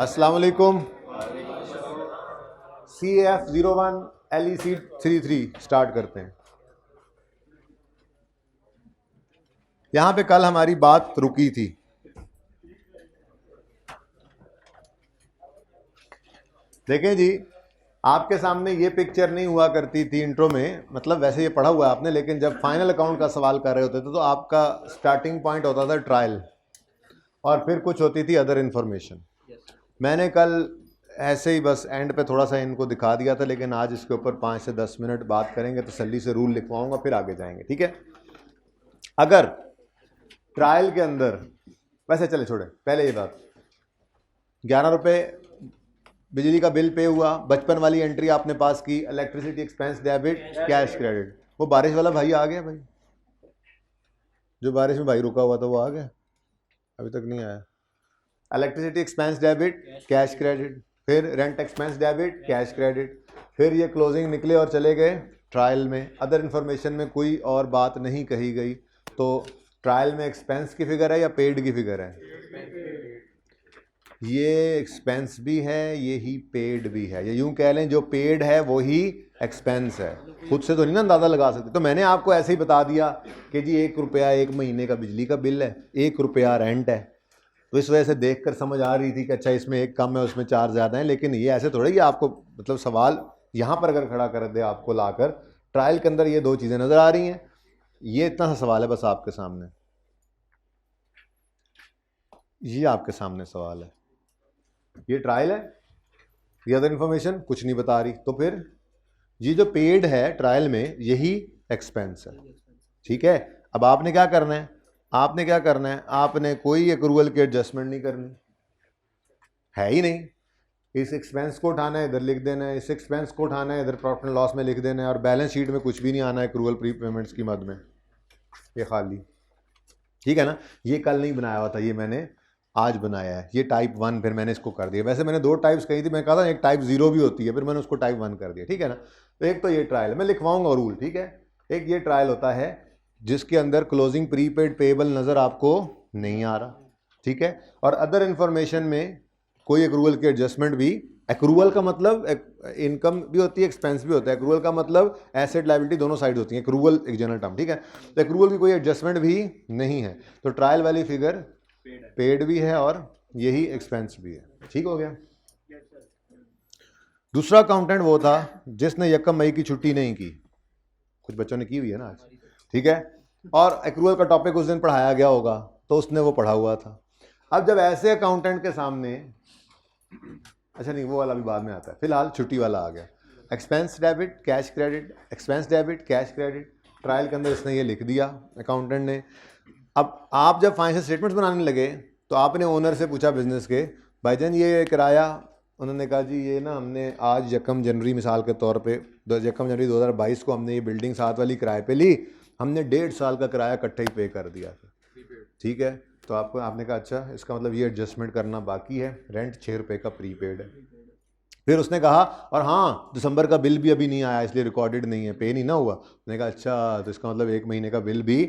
अस्सलाम वालेकुम। CAF01 LEC 33 start करते हैं। यहां पे कल हमारी बात रुकी थी। देखें जी, आपके सामने ये पिक्चर नहीं हुआ करती थी इंट्रो में, मतलब वैसे ये पढ़ा हुआ है आपने, लेकिन जब फाइनल अकाउंट का सवाल कर रहे होते थे तो आपका स्टार्टिंग पॉइंट होता था ट्रायल और फिर कुछ होती थी अदर इन्फॉर्मेशन। मैंने कल ऐसे ही बस एंड पे थोड़ा सा इनको दिखा दिया था, लेकिन आज इसके ऊपर 5 से 10 मिनट बात करेंगे, तसल्ली से रूल लिखवाऊंगा, फिर आगे जाएंगे। ठीक है। अगर ट्रायल के अंदर, वैसे चले छोड़े, पहले ये बात, 11 रुपये बिजली का बिल पे हुआ, बचपन वाली एंट्री आपने पास की, electricity expense debit, cash credit. वो बारिश वाला भाई आ गया? भाई जो बारिश में भाई रुका हुआ था वो आ गया? अभी तक नहीं आया। Electricity expense debit, cash credit, फिर rent expense debit, cash credit, फिर ये क्लोजिंग निकले और चले गए ट्रायल में। अदर इन्फॉर्मेशन में कोई और बात नहीं कही गई, तो ट्रायल में एक्सपेंस की फिगर है या पेड की फिगर है? ये एक्सपेंस भी है, ये ही पेड भी है, या यूं कह लें जो पेड है वो ही एक्सपेंस है। खुद से तो नहीं ना अंदाज़ा लगा सकते। तो मैंने आपको ऐसे ही बता दिया कि जी 1 रुपया 1 महीने का बिजली का बिल है, 1 रुपया रेंट है, तो इस वजह से देखकर समझ आ रही थी कि अच्छा इसमें 1 कम है उसमें 4 ज़्यादा है। लेकिन ये ऐसे थोड़ा ही आपको, मतलब सवाल यहाँ पर अगर खड़ा कर दे आपको लाकर, ट्रायल के अंदर ये 2 चीज़ें नज़र आ रही हैं, ये इतना सा सवाल है बस आपके सामने, ये आपके सामने सवाल है, ये ट्रायल है, ये अदर इन्फॉर्मेशन कुछ नहीं बता रही। तो फिर ये जो पेड है ट्रायल में यही एक्सपेंस है। ठीक है। अब आपने क्या करना है, आपने क्या करना है, आपने कोई एक्रूवल की एडजस्टमेंट नहीं करनी है ही नहीं। इस एक्सपेंस को उठाना है, इधर लिख देना है, इस एक्सपेंस को उठाना है, इधर प्रॉफिट एंड लॉस में लिख देना है, और बैलेंस शीट में कुछ भी नहीं आना है एक्रूवल प्री पेमेंट्स की मद में, ये खाली। ठीक है ना। ये कल नहीं बनाया हुआ था, ये मैंने आज बनाया है। ये टाइप 1 फिर मैंने इसको कर दिया। वैसे मैंने 2 टाइप्स कही थी, मैं कहा था एक टाइप 0 भी होती है, फिर मैंने उसको टाइप 1 कर दिया। ठीक है ना। तो एक तो ये ट्रायल मैं लिखवाऊंगा रूल। ठीक है। एक ये ट्रायल होता है जिसके अंदर क्लोजिंग प्रीपेड पेएबल नज़र आपको नहीं आ रहा। ठीक है। और अदर इन्फॉर्मेशन में कोई एक्रूवल की एडजस्टमेंट भी, एक्रूवल का मतलब इनकम भी होती है, एक्सपेंस भी होता है। एक्रूवल का मतलब एसेट लायबिलिटी दोनों साइड होती है, एक्रूवल एक जनरल टर्म। ठीक है। तो एक्रूवल की कोई एडजस्टमेंट भी नहीं है, तो ट्रायल वाली फिगर पेड भी है और यही एक्सपेंस भी है। ठीक हो गया। दूसरा अकाउंटेंट वो था जिसने 1 मई की छुट्टी नहीं की, कुछ बच्चों ने की हुई है ना आज। ठीक है। और एक्रूवल का टॉपिक उस दिन पढ़ाया गया होगा, तो उसने वो पढ़ा हुआ था। अब जब ऐसे अकाउंटेंट के सामने, अच्छा नहीं वो वाला भी बाद में आता है, फिलहाल छुट्टी वाला आ गया, expense debit cash credit, expense debit cash credit. Trial के अंदर इसने ये लिख दिया अकाउंटेंट ने। अब आप जब फाइनेंशियल स्टेटमेंट्स बनाने लगे तो आपने ओनर से पूछा बिजनेस के, भाईजान ये किराया, उन्होंने कहा जी ये ना हमने आज 1 जनवरी मिसाल के तौर पे 1 जनवरी 2022 को हमने ये बिल्डिंग 7 वाली किराए पे ली, हमने 1.5 साल का किराया इकट्ठे ही पे कर दिया था। ठीक है। तो आपने कहा अच्छा इसका मतलब ये एडजस्टमेंट करना बाकी है, रेंट 6 रुपये का प्रीपेड है। फिर उसने कहा और हाँ दिसंबर का बिल भी अभी नहीं आया इसलिए रिकॉर्डेड नहीं है, पे नहीं ना हुआ। उसने कहा अच्छा तो इसका मतलब 1 महीने का बिल भी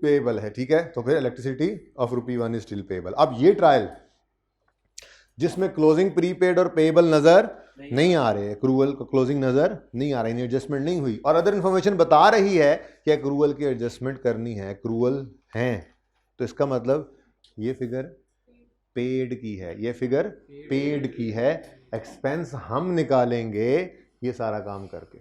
पेएबल है। ठीक है। तो फिर elasticity of ₹1 is still payable. अब ये ट्रायल जिसमें क्लोजिंग प्रीपेड और पेएबल नजर नहीं आ रहे, एक्रूवल का क्लोजिंग नजर नहीं आ रहा, इन्हें एडजस्टमेंट नहीं हुई, और अदर इन्फॉर्मेशन बता रही है कि एक्रूवल की एडजस्टमेंट करनी है, एक्रूवल है, तो इसका मतलब ये फिगर पेड की है, ये फिगर पेड की है। एक्सपेंस हम निकालेंगे ये सारा काम करके।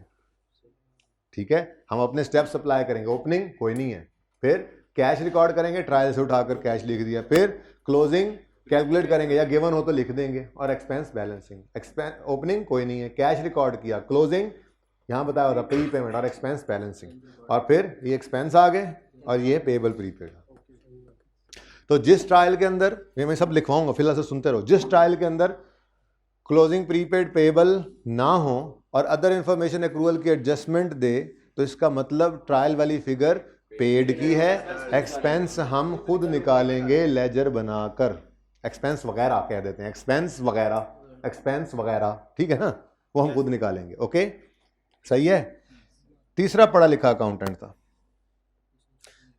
ठीक है। हम अपने स्टेप्स अप्लाई करेंगे। ओपनिंग कोई नहीं है, फिर कैश रिकॉर्ड करेंगे, ट्रायल से उठाकर कैश लिख दिया, फिर क्लोजिंग कैलकुलेट करेंगे या गिवन हो तो लिख देंगे, और एक्सपेंस बैलेंसिंग। ओपनिंग कोई नहीं है, कैश रिकॉर्ड किया, क्लोजिंग यहाँ बताया होता प्री पेमेंट और एक्सपेंस बैलेंसिंग, और फिर ये एक्सपेंस आ गए और ये पेएबल प्रीपेड। तो जिस ट्रायल के अंदर, ये मैं सब लिखवाऊंगा फिलहाल से सुनते रहो, जिस ट्रायल के अंदर क्लोजिंग प्रीपेड पेएबल ना हो और अदर इंफॉर्मेशन एक्रूवल की एडजस्टमेंट दे, तो इसका मतलब ट्रायल वाली फिगर पेड की है, एक्सपेंस हम खुद निकालेंगे लेजर बनाकर, एक्सपेंस वगैरह कह देते हैं, एक्सपेंस वगैरह। ठीक है ना, वो हम खुद निकालेंगे। ओके सही है। तीसरा पढ़ा लिखा अकाउंटेंट था,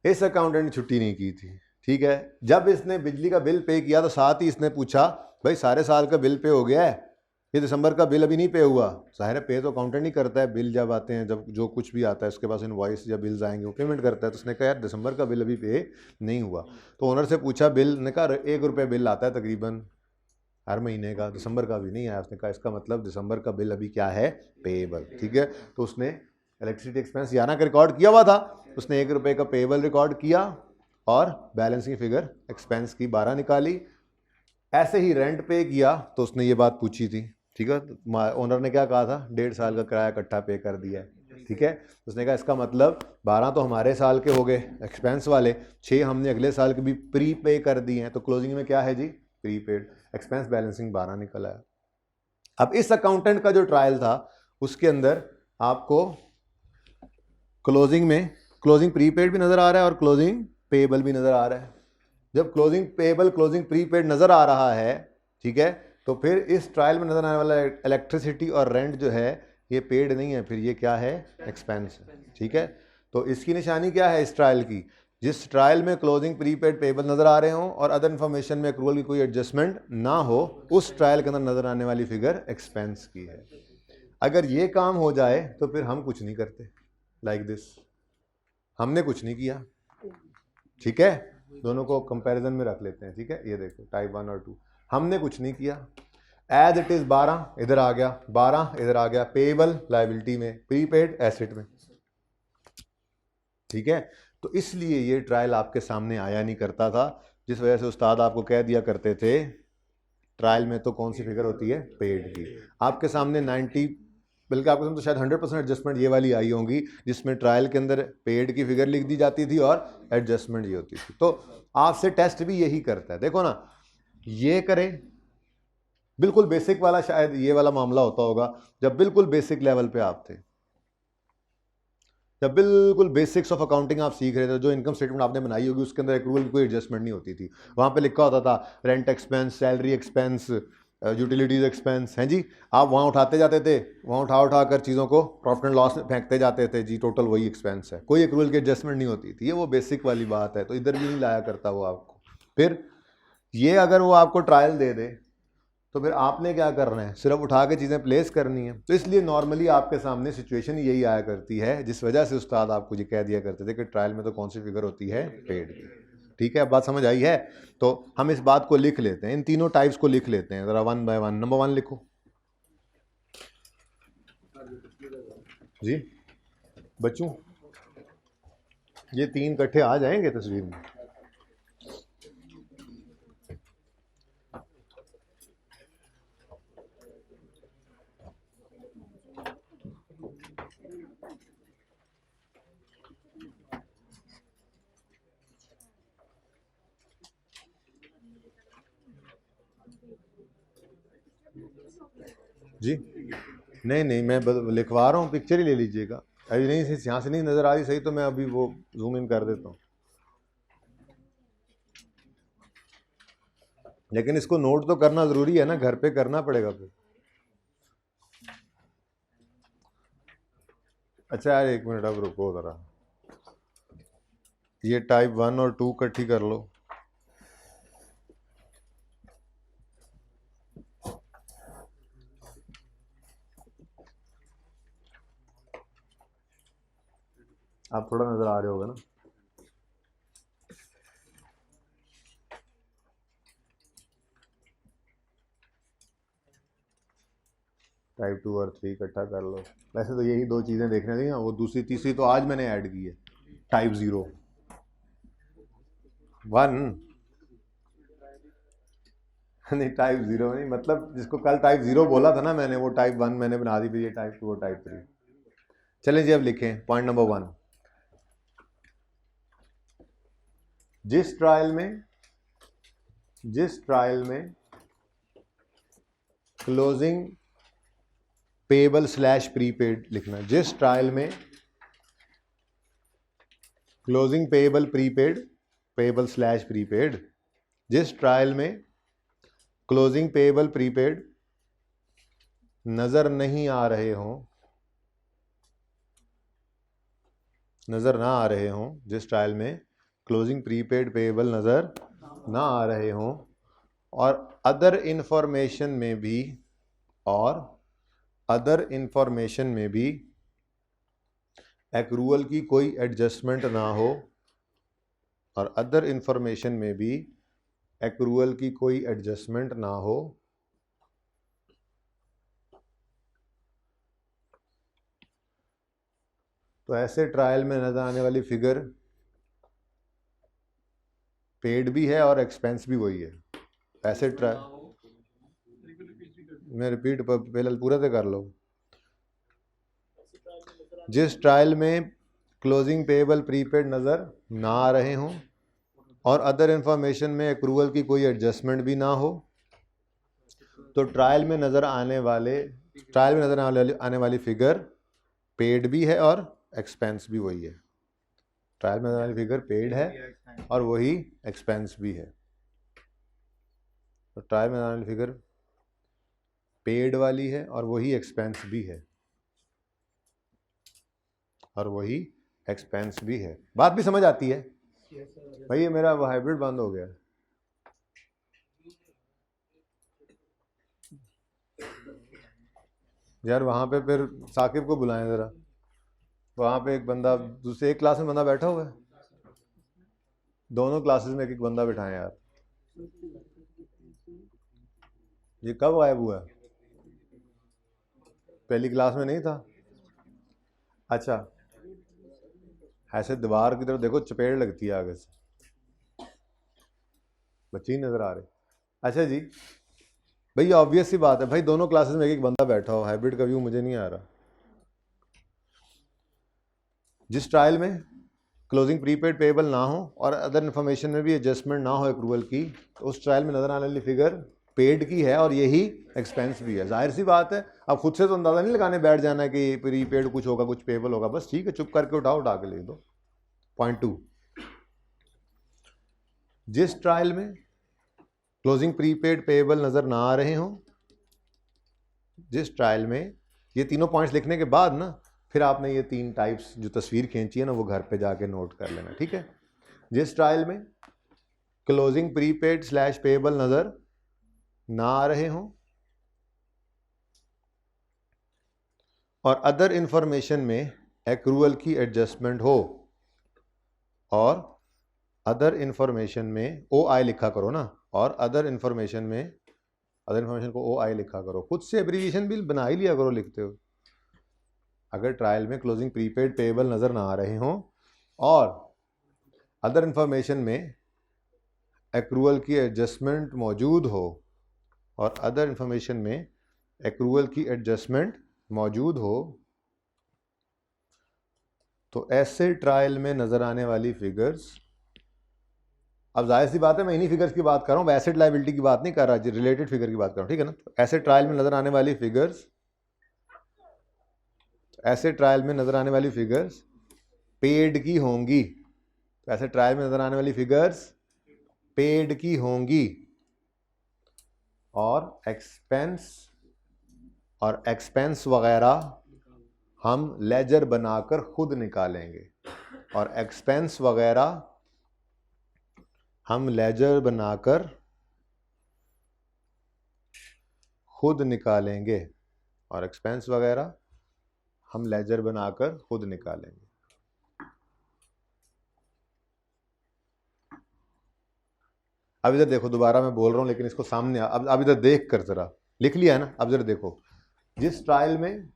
इस अकाउंटेंट ने छुट्टी नहीं की थी। ठीक है। जब इसने बिजली का बिल पे किया तो साथ ही इसने पूछा भाई सारे साल का बिल पे हो गया है, ये दिसंबर का बिल अभी नहीं पे हुआ, ज़ाहिर है पे तो अकाउंटेंट नहीं करता है, बिल जब आते हैं, जब जो कुछ भी आता है उसके पास इनवॉइस या बिल्स आएंगे वो पेमेंट करता है। तो उसने कहा यार दिसंबर का बिल अभी पे नहीं हुआ, तो ओनर से पूछा बिल, ने कहा ₹1 बिल आता है तकरीबन हर महीने का, दिसंबर का भी नहीं आया। उसने कहा इसका मतलब दिसंबर का बिल अभी क्या है, पेएबल। ठीक है, तो उसने इलेक्ट्रिसिटी एक्सपेंस 11 का रिकॉर्ड किया हुआ था, उसने ₹1 का पेएबल रिकॉर्ड किया और बैलेंसिंग फिगर एक्सपेंस की 12 निकाली। ऐसे ही रेंट पे किया तो उसने ये बात पूछी थी, ठीक है, ओनर ने क्या कहा था, 1.5 साल का किराया इकट्ठा पे कर दिया है। ठीक है, उसने कहा इसका मतलब 12 तो हमारे साल के हो गए एक्सपेंस वाले, 6 हमने अगले साल के भी प्री पे कर दिए हैं, तो क्लोजिंग में क्या है जी, प्री पेड, एक्सपेंस बैलेंसिंग 12 निकल आया। अब इस अकाउंटेंट का जो ट्रायल था उसके अंदर आपको क्लोजिंग में क्लोजिंग प्रीपेड भी नजर आ रहा है और क्लोजिंग पेएबल भी नजर आ रहा है। जब क्लोजिंग पेएबल क्लोजिंग प्रीपेड नजर आ रहा है, ठीक है, तो फिर इस ट्रायल में नजर आने वाला इलेक्ट्रिसिटी और रेंट जो है ये पेड नहीं है, फिर ये क्या है, एक्सपेंस है। ठीक है, तो इसकी निशानी क्या है इस ट्रायल की, जिस ट्रायल में क्लोजिंग प्रीपेड पेएबल नजर आ रहे हों और अदर इन्फॉर्मेशन में अक्रूवल की कोई एडजस्टमेंट ना हो, उस ट्रायल के अंदर नजर आने वाली फिगर एक्सपेंस की है। अगर ये काम हो जाए तो फिर हम कुछ नहीं करते, लाइक दिस, हमने कुछ नहीं किया। ठीक है, दोनों को कंपैरिजन में रख लेते हैं। ठीक है, ये देखो टाइप 1 और 2, हमने कुछ नहीं किया, एज इट इज 12 इधर आ गया, 12 इधर आ गया, पेएबल लायबिलिटी में, प्रीपेड एसेट में। ठीक है, तो इसलिए ये ट्रायल आपके सामने आया नहीं करता था, जिस वजह से उस्ताद आपको कह दिया करते थे ट्रायल में तो कौन सी फिगर होती है, पेड की। आपके सामने 90 बल्कि आपके सामने तो शायद 100% एडजस्टमेंट ये वाली आई होंगी, जिसमें ट्रायल के अंदर पेड की फिगर लिख दी जाती थी और एडजस्टमेंट ये होती थी। तो आपसे टेस्ट भी यही करता है, देखो ना, ये करें बिल्कुल बेसिक वाला, शायद ये वाला मामला होता होगा जब बिल्कुल बेसिक लेवल पे आप थे, जब बिल्कुल बेसिक्स ऑफ अकाउंटिंग आप सीख रहे थे, जो इनकम स्टेटमेंट आपने बनाई होगी उसके अंदर एक्रूवल की कोई एडजस्टमेंट नहीं होती थी, वहाँ पे लिखा होता था rent expense, salary expense, utilities expense, हैं जी, आप वहाँ उठाते जाते थे, वहाँ उठा कर चीज़ों को प्रॉफिट एंड लॉस में फेंकते जाते थे, जी टोटल वही एक्सपेंस है, कोई एक्रूवल की एडजस्टमेंट नहीं होती थी। ये वो बेसिक वाली बात है, तो इधर भी नहीं लाया करता वो आपको। फिर ये अगर वो आपको ट्रायल दे दे तो फिर आपने क्या करना है, सिर्फ उठा के चीज़ें प्लेस करनी है। तो इसलिए नॉर्मली आपके सामने सिचुएशन यही आया करती है, जिस वजह से उस्ताद आपको ये कह दिया करते थे कि ट्रायल में तो कौन सी फिगर होती है, पेड की। ठीक है, अब बात समझ आई है, तो हम इस बात को लिख लेते हैं, इन तीनों टाइप्स को लिख लेते हैं ज़रा वन बाय वन। नंबर 1 लिखो जी बच्चों, ये 3 इकट्ठे आ जाएंगे तस्वीर में। जी नहीं नहीं, मैं लिखवा रहा हूँ, पिक्चर ही ले लीजिएगा। अभी नहीं, यहाँ से नहीं नज़र आ रही सही, तो मैं अभी वो जूम इन कर देता हूँ, लेकिन इसको नोट तो करना ज़रूरी है ना, घर पे करना पड़ेगा फिर। अच्छा यार 1 मिनट, अब रुको ज़रा, ये टाइप 1 और 2 इकट्ठी कर लो। आप थोड़ा नज़र आ रहे होगा ना, टाइप 2 और 3 इकट्ठा कर लो। वैसे तो यही 2 चीज़ें देखने थी ना, वो दूसरी तीसरी तो आज मैंने ऐड की है, टाइप 0 1 नहीं टाइप 0 नहीं, मतलब जिसको कल टाइप 0 बोला था ना मैंने, वो टाइप 1 मैंने बना दी, फिर ये टाइप 2 और टाइप 3। चलें जी, अब लिखें पॉइंट नंबर 1। जिस ट्रायल में क्लोजिंग पेएबल स्लैश प्रीपेड लिखना, जिस ट्रायल में closing payable prepaid, payable slash prepaid, जिस ट्रायल में क्लोजिंग पेएबल प्रीपेड नज़र नहीं आ रहे हों, नज़र ना आ रहे हों, जिस ट्रायल में क्लोजिंग प्रीपेड पेएबल नज़र ना आ रहे हों और अदर इंफॉर्मेशन में भी एक्रूअल की कोई एडजस्टमेंट ना हो, और अदर इंफॉर्मेशन में भी एक्रूअल की कोई एडजस्टमेंट ना हो, तो ऐसे ट्रायल में नजर आने वाली फिगर पेड भी है और एक्सपेंस भी वही है। ऐसे ट्रायल मैं रिपीट पहले पूरा तो कर लो। जिस ट्रायल में क्लोजिंग पेएबल प्रीपेड नज़र ना आ रहे हों और अदर इंफॉर्मेशन में एक्रूअल की कोई एडजस्टमेंट भी ना हो, तो ट्रायल में नज़र आने वाली फिगर पेड भी है और एक्सपेंस भी वही है। ट्रायल में नज़र आने वाली फिगर पेड है और वही एक्सपेंस भी है। तो ट्रायल में नज़र आने वाली फिगर पेड वाली है और वही एक्सपेंस भी है, और वही एक्सपेंस भी है। बात भी समझ आती है भाई? ये मेरा हाइब्रिड बंद हो गया। यार वहाँ पे फिर साकिब को बुलाएं ज़रा। वहाँ पे एक बंदा, दूसरे एक क्लास में बंदा बैठा हुआ है, दोनों क्लासेस में एक एक बंदा बिठाएं यार। ये कब गायब हुआ? पहली क्लास में नहीं था? अच्छा, ऐसे दीवार की तरफ देखो, चपेट लगती है आगे से, बच्चे ही नजर आ रहे। अच्छा जी, भाई ऑब्वियस सी बात है भाई, दोनों क्लासेस में एक एक बंदा बैठा हो, हाइब्रिड का व्यू मुझे नहीं आ रहा। जिस ट्रायल में क्लोजिंग प्रीपेड पेएबल ना हो और अदर इन्फॉर्मेशन में भी एडजस्टमेंट ना हो एक्रूवल की, तो उस ट्रायल में नजर आने वाली फिगर पेड की है और यही एक्सपेंस भी है। जाहिर सी बात है, अब खुद से तो अंदाजा नहीं लगाने बैठ जाना है कि प्रीपेड कुछ होगा कुछ पेएबल होगा। बस ठीक है, चुप करके उठा के लिख दो। पॉइंट 2, जिस ट्रायल में क्लोजिंग प्रीपेड पेएबल नजर ना आ रहे हों, जिस ट्रायल में, ये तीनों पॉइंट्स लिखने के बाद ना फिर आपने ये 3 टाइप्स जो तस्वीर खींची है ना, वो घर पे जाके नोट कर लेना, ठीक है? जिस ट्रायल में क्लोजिंग प्रीपेड स्लैश पेएबल नजर ना आ रहे हों और अदर इंफॉर्मेशन में एक्रूअल की एडजस्टमेंट हो, और अदर इंफॉर्मेशन में OI लिखा करो ना, और अदर इंफॉर्मेशन को OI लिखा करो। खुद से एब्रीविएशन भी बना ही लिया करो लिखते हो। अगर ट्रायल में क्लोजिंग प्रीपेड पेएबल नजर ना आ रहे हों और अदर इंफॉर्मेशन में एक्रूअल की एडजस्टमेंट मौजूद हो, और अदर इंफॉर्मेशन में एक्रूअल की एडजस्टमेंट मौजूद हो, तो ऐसे ट्रायल में नजर आने वाली फिगर्स, अब जाहिर सी बात है मैं इन्हीं फिगर्स की बात कर रहा हूँ, एसेट लायबिलिटी की बात नहीं कर रहा, रिलेटेड फिगर की बात कर रहा हूँ, ठीक है ना? तो ऐसे ट्रायल में नजर आने वाली फिगर्स पेड की होंगी। तो ऐसे ट्रायल में नजर आने वाली फिगर्स पेड की होंगी, और एक्सपेंस वगैरह हम लेजर बनाकर खुद निकालेंगे, और एक्सपेंस वगैरह हम लेजर बनाकर खुद निकालेंगे, और एक्सपेंस वगैरह हम लेजर बनाकर खुद निकालेंगे। अब इधर देखो, दोबारा मैं बोल रहा हूं लेकिन इसको सामने अब इधर देख कर जरा लिख लिया है ना। अब जरा देखो, जिस ट्रायल में,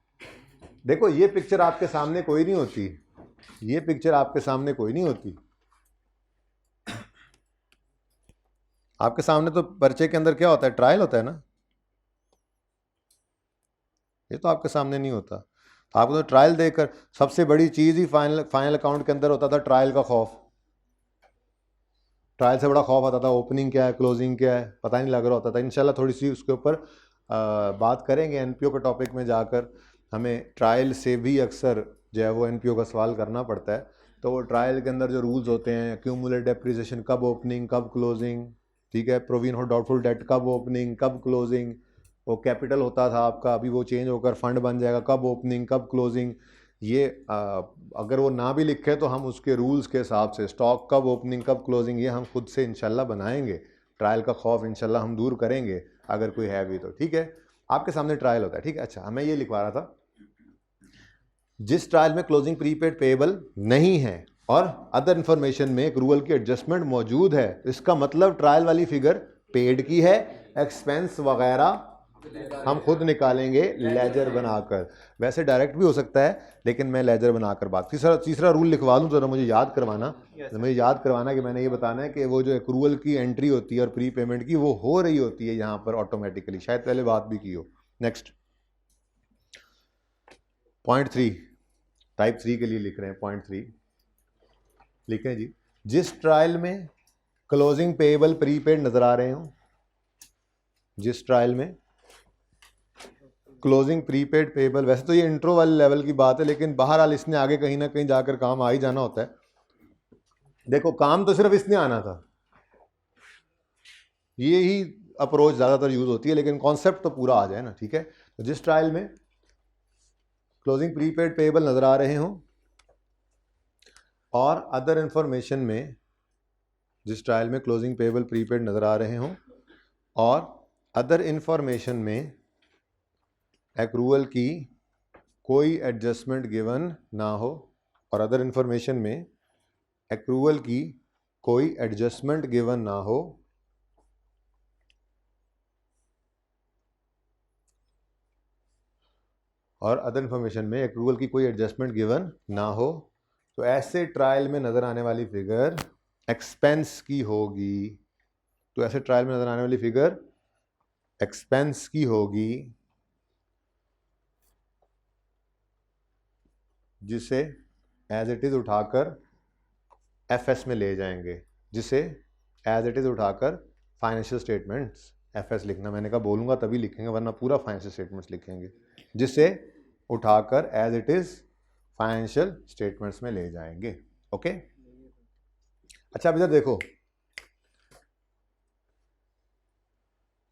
देखो ये पिक्चर आपके सामने कोई नहीं होती, ये पिक्चर आपके सामने कोई नहीं होती। आपके सामने तो पर्चे के अंदर क्या होता है? ट्रायल होता है ना। ये तो आपके सामने नहीं होता। आपको तो ट्रायल देखकर, सबसे बड़ी चीज ही फाइनल अकाउंट के अंदर होता था ट्रायल का खौफ। ट्रायल से बड़ा खौफ आता था ओपनिंग क्या है क्लोजिंग क्या है पता नहीं लग रहा होता था। इंशाल्लाह थोड़ी सी उसके ऊपर बात करेंगे एनपीओ के टॉपिक में जाकर। हमें ट्रायल से भी अक्सर जो है वो एनपीओ का सवाल करना पड़ता है। तो वो ट्रायल के अंदर जो रूल्स होते हैं, क्यूमुलेट डेप्रिसिएशन कब ओपनिंग कब क्लोजिंग, ठीक है, प्रोविजन फॉर डाउटफुल डेट कब ओपनिंग कब क्लोजिंग, वो कैपिटल होता था आपका, अभी वो चेंज होकर फंड बन जाएगा, कब ओपनिंग कब क्लोजिंग। ये अगर वो ना भी लिखे तो हम उसके रूल्स के हिसाब से स्टॉक कब ओपनिंग कब क्लोजिंग ये हम खुद से इंशाल्लाह बनाएंगे। ट्रायल का खौफ इंशाल्लाह हम दूर करेंगे अगर कोई है भी तो, ठीक है। आपके सामने ट्रायल होता है, ठीक है। अच्छा, मैं ये लिखवा रहा था, जिस ट्रायल में क्लोजिंग प्रीपेड पेएबल नहीं है और अदर इंफॉर्मेशन में एक्रूवल की एडजस्टमेंट मौजूद है, इसका मतलब ट्रायल वाली फिगर पेड की है, एक्सपेंस वगैरह हम खुद निकालेंगे लेजर बनाकर। वैसे डायरेक्ट भी हो सकता है, लेकिन मैं लेजर बनाकर बात। तीसरा रूल लिखवा दूं तो मुझे याद करवाना, मुझे याद करवाना कि मैंने ये बताना है कि वो जो एक्रूवल की एंट्री होती है और प्री पेमेंट की, वो हो रही होती है यहाँ पर ऑटोमेटिकली। शायद पहले बात भी की हो। नेक्स्ट पॉइंट 3, टाइप 3 के लिए लिख रहे हैं। पॉइंट 3 लिखें जी, जिस ट्रायल में क्लोजिंग पेएबल प्रीपेड नजर आ रहे हो, जिस ट्रायल में क्लोजिंग प्रीपेड पेएबल, वैसे तो ये इंट्रो वाले लेवल की बात है, लेकिन बहरहाल इसने आगे कहीं ना कहीं जाकर काम आ ही जाना होता है। देखो, काम तो सिर्फ इसने आना था, ये ही अप्रोच ज़्यादातर यूज होती है, लेकिन कॉन्सेप्ट तो पूरा आ जाए ना, ठीक है। तो जिस ट्रायल में क्लोजिंग प्रीपेड पेएबल नजर आ रहे हो और अदर इंफॉर्मेशन में, जिस ट्रायल में क्लोजिंग पेएबल प्रीपेड नजर आ रहे हो और अदर इंफॉर्मेशन में एक्रूवल की कोई एडजस्टमेंट गिवन ना हो, और अदर इंफॉर्मेशन में एक्रूवल की कोई एडजस्टमेंट गिवन ना हो, और अदर इंफॉर्मेशन में एक्रूवल की कोई एडजस्टमेंट गिवन ना हो, तो ऐसे ट्रायल में नजर आने वाली फिगर एक्सपेंस की होगी। तो ऐसे ट्रायल में नजर आने वाली फिगर एक्सपेंस की होगी, जिसे एज इट इज उठाकर एफएस में ले जाएंगे, जिसे एज इट इज उठाकर फाइनेंशियल स्टेटमेंट्स, एफएस लिखना मैंने कहा बोलूंगा तभी लिखेंगे, वरना पूरा फाइनेंशियल स्टेटमेंट्स लिखेंगे, जिसे उठाकर as it is financial statements में ले जाएंगे। ओके, अच्छा अब इधर देखो,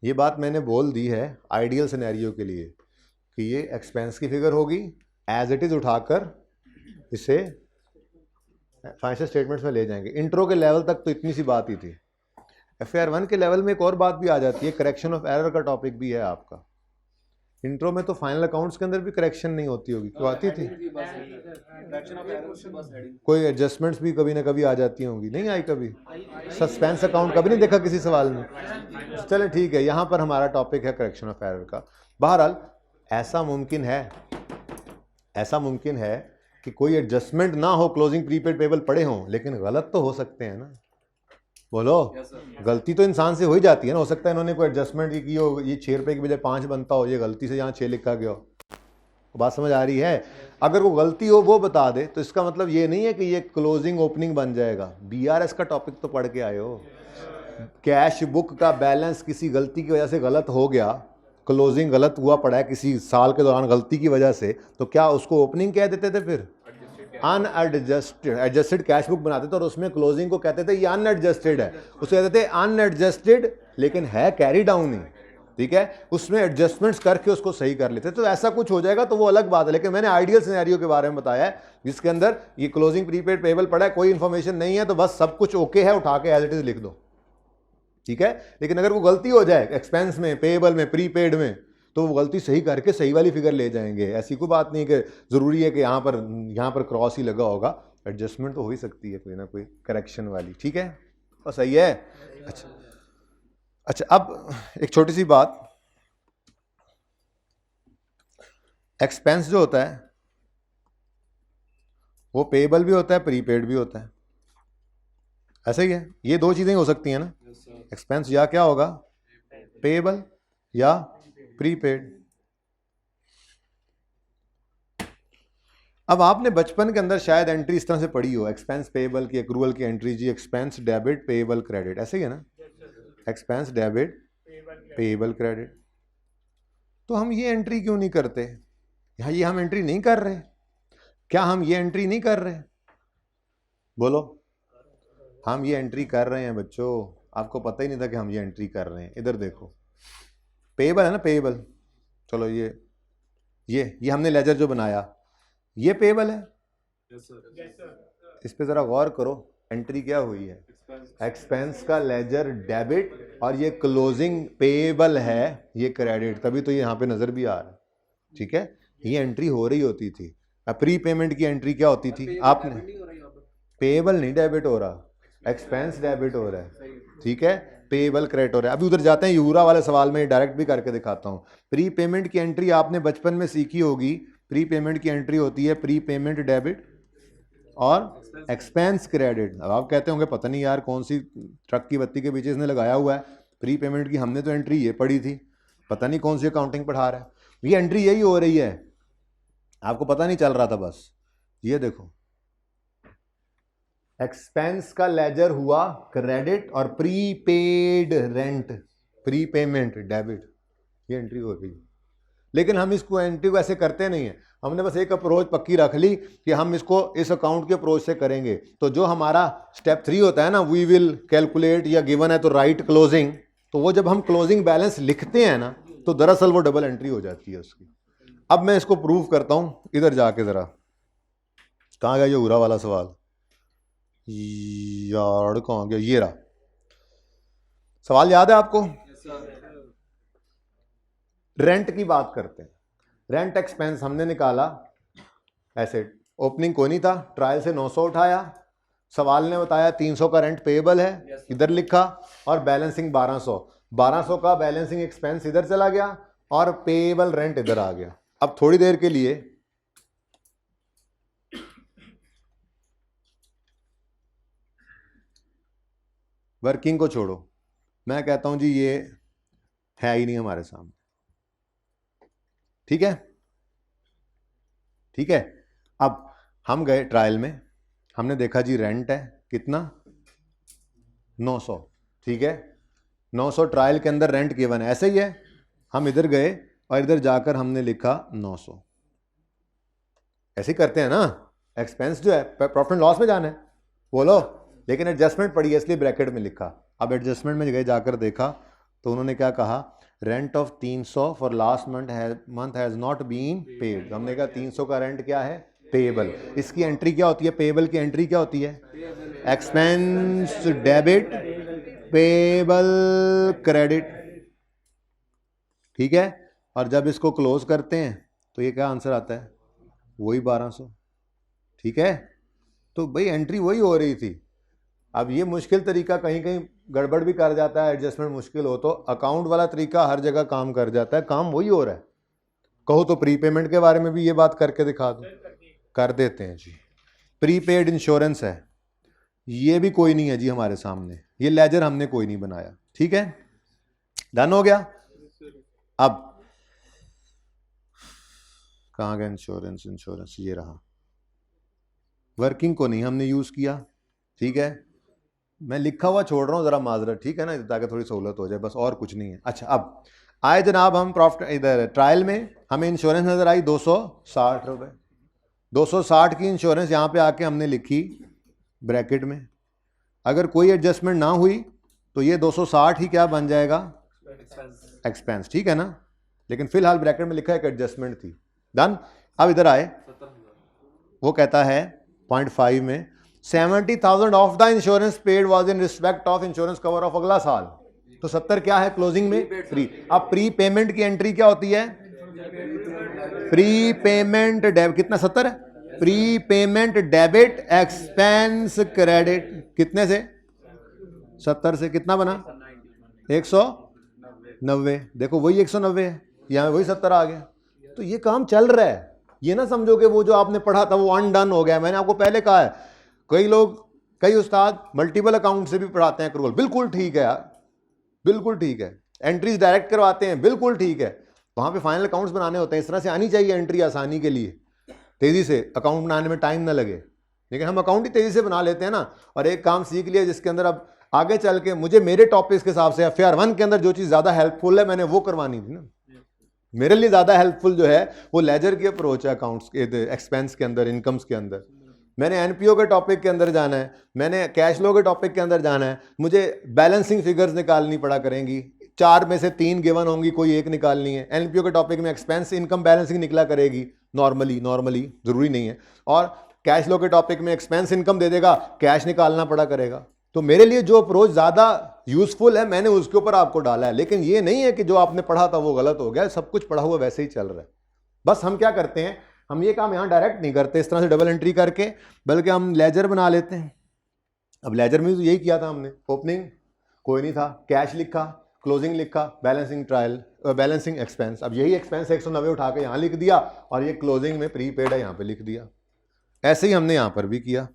ये बात मैंने बोल दी है आइडियल सिनेरियो के लिए कि ये एक्सपेंस की फिगर होगी, एज इट इज उठाकर इसे फाइनेंशियल स्टेटमेंट्स में ले जाएंगे। इंट्रो के लेवल तक तो इतनी सी बात ही थी। FAR 1 के लेवल में एक और बात भी आ जाती है, करेक्शन ऑफ एरर का टॉपिक भी है आपका। इंट्रो में तो फाइनल अकाउंट्स के अंदर भी करेक्शन नहीं होती होगी, क्यों आती थी? कोई एडजस्टमेंट्स भी कभी ना कभी आ जाती होंगी, नहीं आई कभी? सस्पेंस अकाउंट कभी नहीं देखा किसी सवाल में? चले ठीक है, यहाँ पर हमारा टॉपिक है करेक्शन ऑफ एरर का। बहरहाल ऐसा मुमकिन है कि कोई एडजस्टमेंट ना हो, क्लोजिंग प्रीपेड पेएबल पड़े हों, लेकिन गलत तो हो सकते हैं ना। बोलो, गलती तो इंसान से हो ही जाती है ना। हो सकता है इन्होंने कोई एडजस्टमेंट की हो, ये 6 रुपये की बजाय 5 बनता हो, ये गलती से यहाँ 6 लिखा गया हो। बात समझ आ रही है? अगर वो गलती हो वो बता दे तो इसका मतलब ये नहीं है कि ये क्लोजिंग ओपनिंग बन जाएगा। BRS का टॉपिक तो पढ़ के आए हो। कैश बुक का बैलेंस किसी गलती की वजह से गलत हो गया, क्लोजिंग गलत हुआ पड़ा है किसी साल के दौरान गलती की वजह से, तो क्या उसको ओपनिंग कह देते थे? फिर एडजस्टेड कैश बुक बनाते थे और उसमें क्लोजिंग को कहते थे ये अनएडजस्टेड है, उसे कहते थे अनएडजस्टेड, लेकिन है कैरी डाउन ही, ठीक है। उसमें एडजस्टमेंट्स करके उसको सही कर लेते। तो ऐसा कुछ हो जाएगा तो वो अलग बात है, लेकिन मैंने आइडियल सिनेरियो के बारे में बताया है जिसके अंदर ये क्लोजिंग प्रीपेड पेएबल पड़ा है, कोई इंफॉर्मेशन नहीं है, तो बस सब कुछ ओके है, उठा के एज इट इज लिख दो, ठीक है। लेकिन अगर वो गलती हो जाए एक्सपेंस में, पेएबल में, प्रीपेड में, तो वो गलती सही करके सही वाली फिगर ले जाएंगे। ऐसी कोई बात नहीं कि जरूरी है कि यहाँ पर क्रॉस ही लगा होगा, एडजस्टमेंट तो हो ही सकती है कोई ना कोई करेक्शन वाली, ठीक है। और सही है। अच्छा अब एक छोटी सी बात, एक्सपेंस जो होता है वो पेएबल भी होता है, प्रीपेड भी होता है, ऐसा ही है। ये दो चीजें हो सकती हैं ना, एक्सपेंस या क्या होगा, पेएबल या प्रीपेड। अब आपने बचपन के अंदर शायद एंट्री इस तरह से पढ़ी हो, एक्सपेंस पेएबल की, एक्रूवल की एंट्री जी, एक्सपेंस डेबिट पेएबल क्रेडिट, ऐसे ही है ना, एक्सपेंस डेबिट पेएबल क्रेडिट। तो हम ये एंट्री क्यों नहीं करते? यहाँ ये हम एंट्री नहीं कर रहे, क्या हम ये एंट्री नहीं कर रहे? बोलो, हम ये एंट्री कर रहे हैं बच्चों, आपको पता ही नहीं था कि हम ये एंट्री कर रहे हैं। इधर देखो, पेएबल है ना, पेएबल, चलो ये हमने लेजर जो बनाया ये पेएबल है। इस पे जरा गौर करो, एंट्री क्या हुई है? एक्सपेंस का लेजर डेबिट और ये क्लोजिंग पेएबल है ये क्रेडिट, तभी तो ये यहाँ पे नजर भी आ रहा है। ठीक है, ये एंट्री हो रही होती थी। अब प्री पेमेंट की एंट्री क्या होती थी, आपने पेएबल नहीं डेबिट हो रहा, एक्सपेंस डेबिट हो रहा है। ठीक है, पेएबल क्रेडिट हो रहा है। अभी उधर जाते हैं, यूरा वाले सवाल में डायरेक्ट भी करके दिखाता हूँ। प्री पेमेंट की एंट्री आपने बचपन में सीखी होगी। प्री पेमेंट की एंट्री होती है प्री पेमेंट डेबिट और एक्सपेंस क्रेडिट। अब आप कहते होंगे पता नहीं यार कौन सी ट्रक की बत्ती के पीछे इसने लगाया हुआ है, प्री पेमेंट की हमने तो एंट्री ये पढ़ी थी, पता नहीं कौन सी अकाउंटिंग पढ़ा रहा है। ये एंट्री यही हो रही है, आपको पता नहीं चल रहा था बस। ये देखो, एक्सपेंस का लेजर हुआ क्रेडिट और pre paid rent pre payment debit, ये एंट्री हो गई। लेकिन हम इसको एंट्री को ऐसे करते नहीं है, हमने बस एक अप्रोच पक्की रख ली कि हम इसको इस अकाउंट के अप्रोच से करेंगे। तो जो हमारा स्टेप 3 होता है ना, वी विल कैलकुलेट या गिवन है तो राइट क्लोजिंग, तो वो जब हम क्लोजिंग बैलेंस लिखते हैं ना तो दरअसल वो डबल एंट्री हो जाती है उसकी। अब मैं इसको प्रूव करता हूं, इधर जाके जरा, कहाँ गया ये उरा वाला सवाल यार, कहाँ गया, ये रहा सवाल, याद है आपको? रेंट की बात करते हैं। रेंट एक्सपेंस हमने निकाला ऐसे, ओपनिंग कोई नहीं था, ट्रायल से 900 उठाया, सवाल ने बताया 300 का रेंट पेएबल है, इधर लिखा, और बैलेंसिंग 1200 का बैलेंसिंग एक्सपेंस इधर चला गया और पेएबल रेंट इधर आ गया। अब थोड़ी देर के लिए वर्किंग को छोड़ो, मैं कहता हूं जी ये है ही नहीं हमारे सामने। ठीक है, ठीक है। अब हम गए ट्रायल में, हमने देखा जी रेंट है कितना 900, ठीक है, 900 ट्रायल के अंदर रेंट गिवन है, ऐसे ही है। हम इधर गए और इधर जाकर हमने लिखा 900, ऐसे ही करते हैं ना। एक्सपेंस जो है प्रॉफिट एंड लॉस में जाना है, बोलो, लेकिन एडजस्टमेंट पड़ी है इसलिए ब्रैकेट में लिखा। अब एडजस्टमेंट में गए जाकर देखा तो उन्होंने क्या कहा, rent of 300 for last month has not been paid. हमने कहा 300 का रेंट क्या है, पेएबल। इसकी एंट्री क्या होती है, पेएबल की एंट्री क्या होती है, एक्सपेंस डेबिट पेएबल क्रेडिट। ठीक है, और जब इसको क्लोज करते हैं तो ये क्या आंसर आता है, वही 1200। ठीक है, तो भाई एंट्री वही हो रही थी। अब ये मुश्किल तरीका कहीं कहीं गड़बड़ भी कर जाता है, एडजस्टमेंट मुश्किल हो तो अकाउंट वाला तरीका हर जगह काम कर जाता है, काम वही हो रहा है। कहो तो प्री पेमेंट के बारे में भी ये बात करके दिखा दो, कर देते हैं जी। प्रीपेड इंश्योरेंस है, ये भी कोई नहीं है जी हमारे सामने, ये लेजर हमने कोई नहीं बनाया। ठीक है, डन हो गया। अब कहाँ गया इंश्योरेंस, इंश्योरेंस ये रहा, वर्किंग को नहीं हमने यूज किया। ठीक है, मैं लिखा हुआ छोड़ रहा हूँ जरा माजरत, ठीक है ना, ताकि थोड़ी सहूलत हो जाए, बस और कुछ नहीं है। अच्छा, अब आए जनाब हम प्रॉफिट, इधर ट्रायल में हमें इंश्योरेंस नजर आई 260 रुपये। 260 की इंश्योरेंस यहाँ पे आके हमने लिखी ब्रैकेट में। अगर कोई एडजस्टमेंट ना हुई तो ये 260 ही क्या बन जाएगा, एक्सपेंस। ठीक है ना, लेकिन फिलहाल ब्रैकेट में लिखा है कि एडजस्टमेंट थी। डन। अब इधर आए, वो कहता है 0.5 में 70,000 of the insurance paid was in respect of insurance cover of अगला साल। तो 70 क्या है क्लोजिंग में, प्री। अब प्री पेमेंट की एंट्री क्या होती है, प्री पेमेंट डेबिट, कितना 70 है, pre payment debit expense credit, कितने से 70 से कितना बना 190। देखो वही 190 है, यहाँ वही 70 आ गया। तो ये काम चल रहा है, ये ना समझो कि वो जो आपने पढ़ा था वो अनडन हो गया। मैंने आपको पहले कहा है, कई लोग, कई उस्ताद मल्टीपल अकाउंट से भी पढ़ाते हैं एक्रूअल, बिल्कुल ठीक है यार, बिल्कुल ठीक है। एंट्रीज डायरेक्ट करवाते हैं, बिल्कुल ठीक है। वहाँ पे फाइनल अकाउंट्स बनाने होते हैं, इस तरह से आनी चाहिए एंट्री, आसानी के लिए, तेज़ी से अकाउंट बनाने में टाइम ना लगे। लेकिन हम अकाउंट ही तेज़ी से बना लेते हैं ना। और एक काम सीख लिया जिसके अंदर अब आगे चल के मुझे मेरे टॉपिक्स के हिसाब से FR 1 के अंदर जो चीज़ ज़्यादा हेल्पफुल है मैंने वो करवानी थी ना। मेरे लिए ज़्यादा हेल्पफुल जो है वो लेजर की अप्रोच है, अकाउंट्स के एक्सपेंस के अंदर, इनकम्स के अंदर। मैंने NPO के टॉपिक के अंदर जाना है, मैंने कैश फ्लो के टॉपिक के अंदर जाना है, मुझे बैलेंसिंग फिगर्स निकालनी पड़ा करेंगी, 4 में से 3 गिवन होंगी, कोई एक निकालनी है। NPO के टॉपिक में एक्सपेंस इनकम बैलेंसिंग निकला करेगी नॉर्मली ज़रूरी नहीं है। और कैश फ्लो के टॉपिक में एक्सपेंस इनकम दे देगा, कैश निकालना पड़ा करेगा। तो मेरे लिए जो अप्रोच ज़्यादा यूजफुल है मैंने उसके ऊपर आपको डाला है, लेकिन ये नहीं है कि जो आपने पढ़ा था वो गलत हो गया, सब कुछ पढ़ा हुआ वैसे ही चल रहा है। बस हम क्या करते हैं, हम ये काम यहाँ डायरेक्ट नहीं करते इस तरह से डबल एंट्री करके, बल्कि हम लेजर बना लेते हैं। अब लेजर में तो यही किया था हमने, ओपनिंग कोई नहीं था, कैश लिखा, क्लोजिंग लिखा, बैलेंसिंग ट्रायल, बैलेंसिंग एक्सपेंस। अब यही एक्सपेंस 190 उठा के यहाँ लिख दिया और ये क्लोजिंग में प्रीपेड है यहाँ पे लिख दिया। ऐसे ही हमने यहाँ पर भी किया।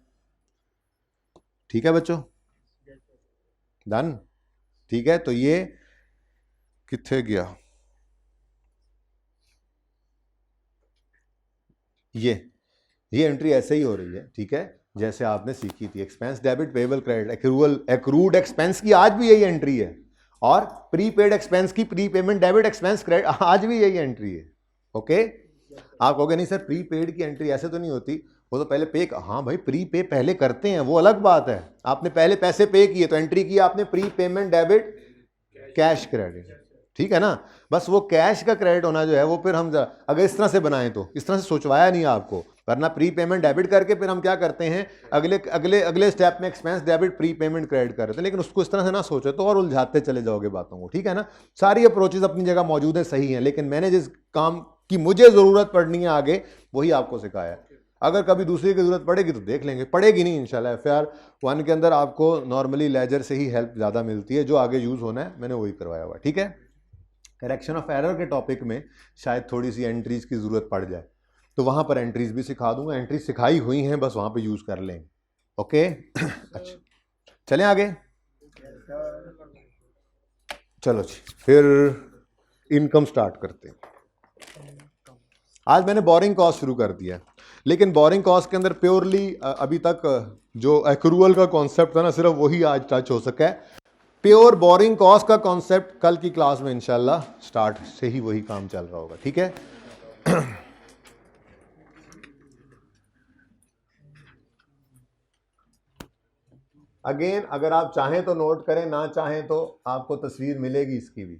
ठीक है बच्चों, डन। ठीक है, तो ये किथे गया, ये एंट्री ऐसे ही हो रही है। ठीक है, जैसे आपने सीखी थी, expense debit payable credit accrual, accrued expense की आज भी यही एंट्री है, और प्रीपेड एक्सपेंस की प्रीपेमेंट डेबिट एक्सपेंस क्रेडिट आज भी यही एंट्री है। ओके, आप कहोगे नहीं सर प्रीपेड की एंट्री ऐसे तो नहीं होती, वो तो पहले पे, हाँ भाई प्री पे पहले करते हैं, वो अलग बात है। आपने पहले पैसे पे किए तो एंट्री की आपने pre payment debit cash credit, ठीक है ना। बस वो कैश का क्रेडिट होना जो है वो फिर हम अगर इस तरह से बनाएं तो, इस तरह से सोचवाया नहीं आपको, वरना प्री पेमेंट डेबिट करके फिर हम क्या करते हैं अगले अगले अगले स्टेप में expense debit pre payment credit करते हैं, लेकिन उसको इस तरह से ना सोचो तो और उलझाते चले जाओगे बातों को। ठीक है ना, सारी अप्रोचेज अपनी जगह मौजूद है, सही है, लेकिन मैंने जिस काम की मुझे जरूरत पड़नी है आगे वही आपको सिखाया है। अगर कभी दूसरे की जरूरत पड़ेगी तो देख लेंगे, पड़ेगी नहीं इंशाल्लाह। FAR 1 के अंदर आपको नॉर्मली लेजर से ही हेल्प ज़्यादा मिलती है, जो आगे यूज़ होना है मैंने वही करवाया हुआ। ठीक है, करेक्शन ऑफ एरर के टॉपिक में शायद थोड़ी सी एंट्रीज की ज़रूरत पड़ जाए, तो वहाँ पर एंट्रीज भी सिखा दूंगा। एंट्रीज सिखाई हुई हैं, बस वहाँ पे यूज़ कर लें। ओके अच्छा, चलें आगे। चलो जी, फिर इनकम स्टार्ट करते हैं। आज मैंने बोरिंग कॉस्ट शुरू कर दिया, लेकिन बोरिंग कॉस्ट के अंदर प्योरली अभी तक जो एक्रूअल का कॉन्सेप्ट था ना, सिर्फ वही आज टच हो सका है। प्योर बोरिंग कॉस्ट का कॉन्सेप्ट कल की क्लास में इंशाल्लाह स्टार्ट से ही वही काम चल रहा होगा। ठीक है, अगेन अगर आप चाहें तो नोट करें, ना चाहें तो आपको तस्वीर मिलेगी इसकी भी,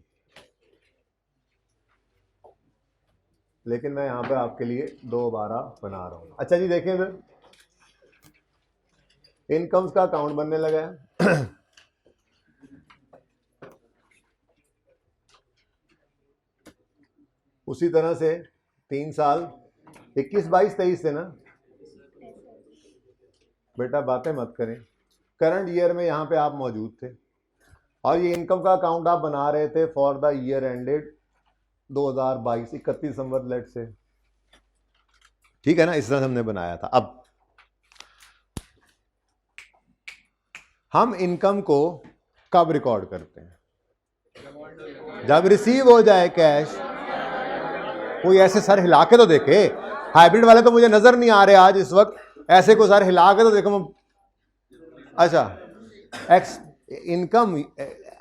लेकिन मैं यहां पर आपके लिए दोबारा बना रहा हूं। अच्छा जी, देखें इधर इनकम्स का अकाउंट बनने लगा है। उसी तरह से 3 साल 21, 22, 23 से ना बेटा बातें मत करें, करंट ईयर में यहाँ पे आप मौजूद थे और ये इनकम का अकाउंट आप बना रहे थे फॉर द ईयर एंडेड 2022 31 दिसंबर लेट से। ठीक है ना, इस तरह से हमने बनाया था। अब हम इनकम को कब रिकॉर्ड करते हैं? जब रिसीव हो जाए कैश। कोई ऐसे सर हिला के तो देखे, हाइब्रिड वाले तो मुझे नजर नहीं आ रहे आज इस वक्त, ऐसे को सर हिला के तो देखो। अच्छा, इनकम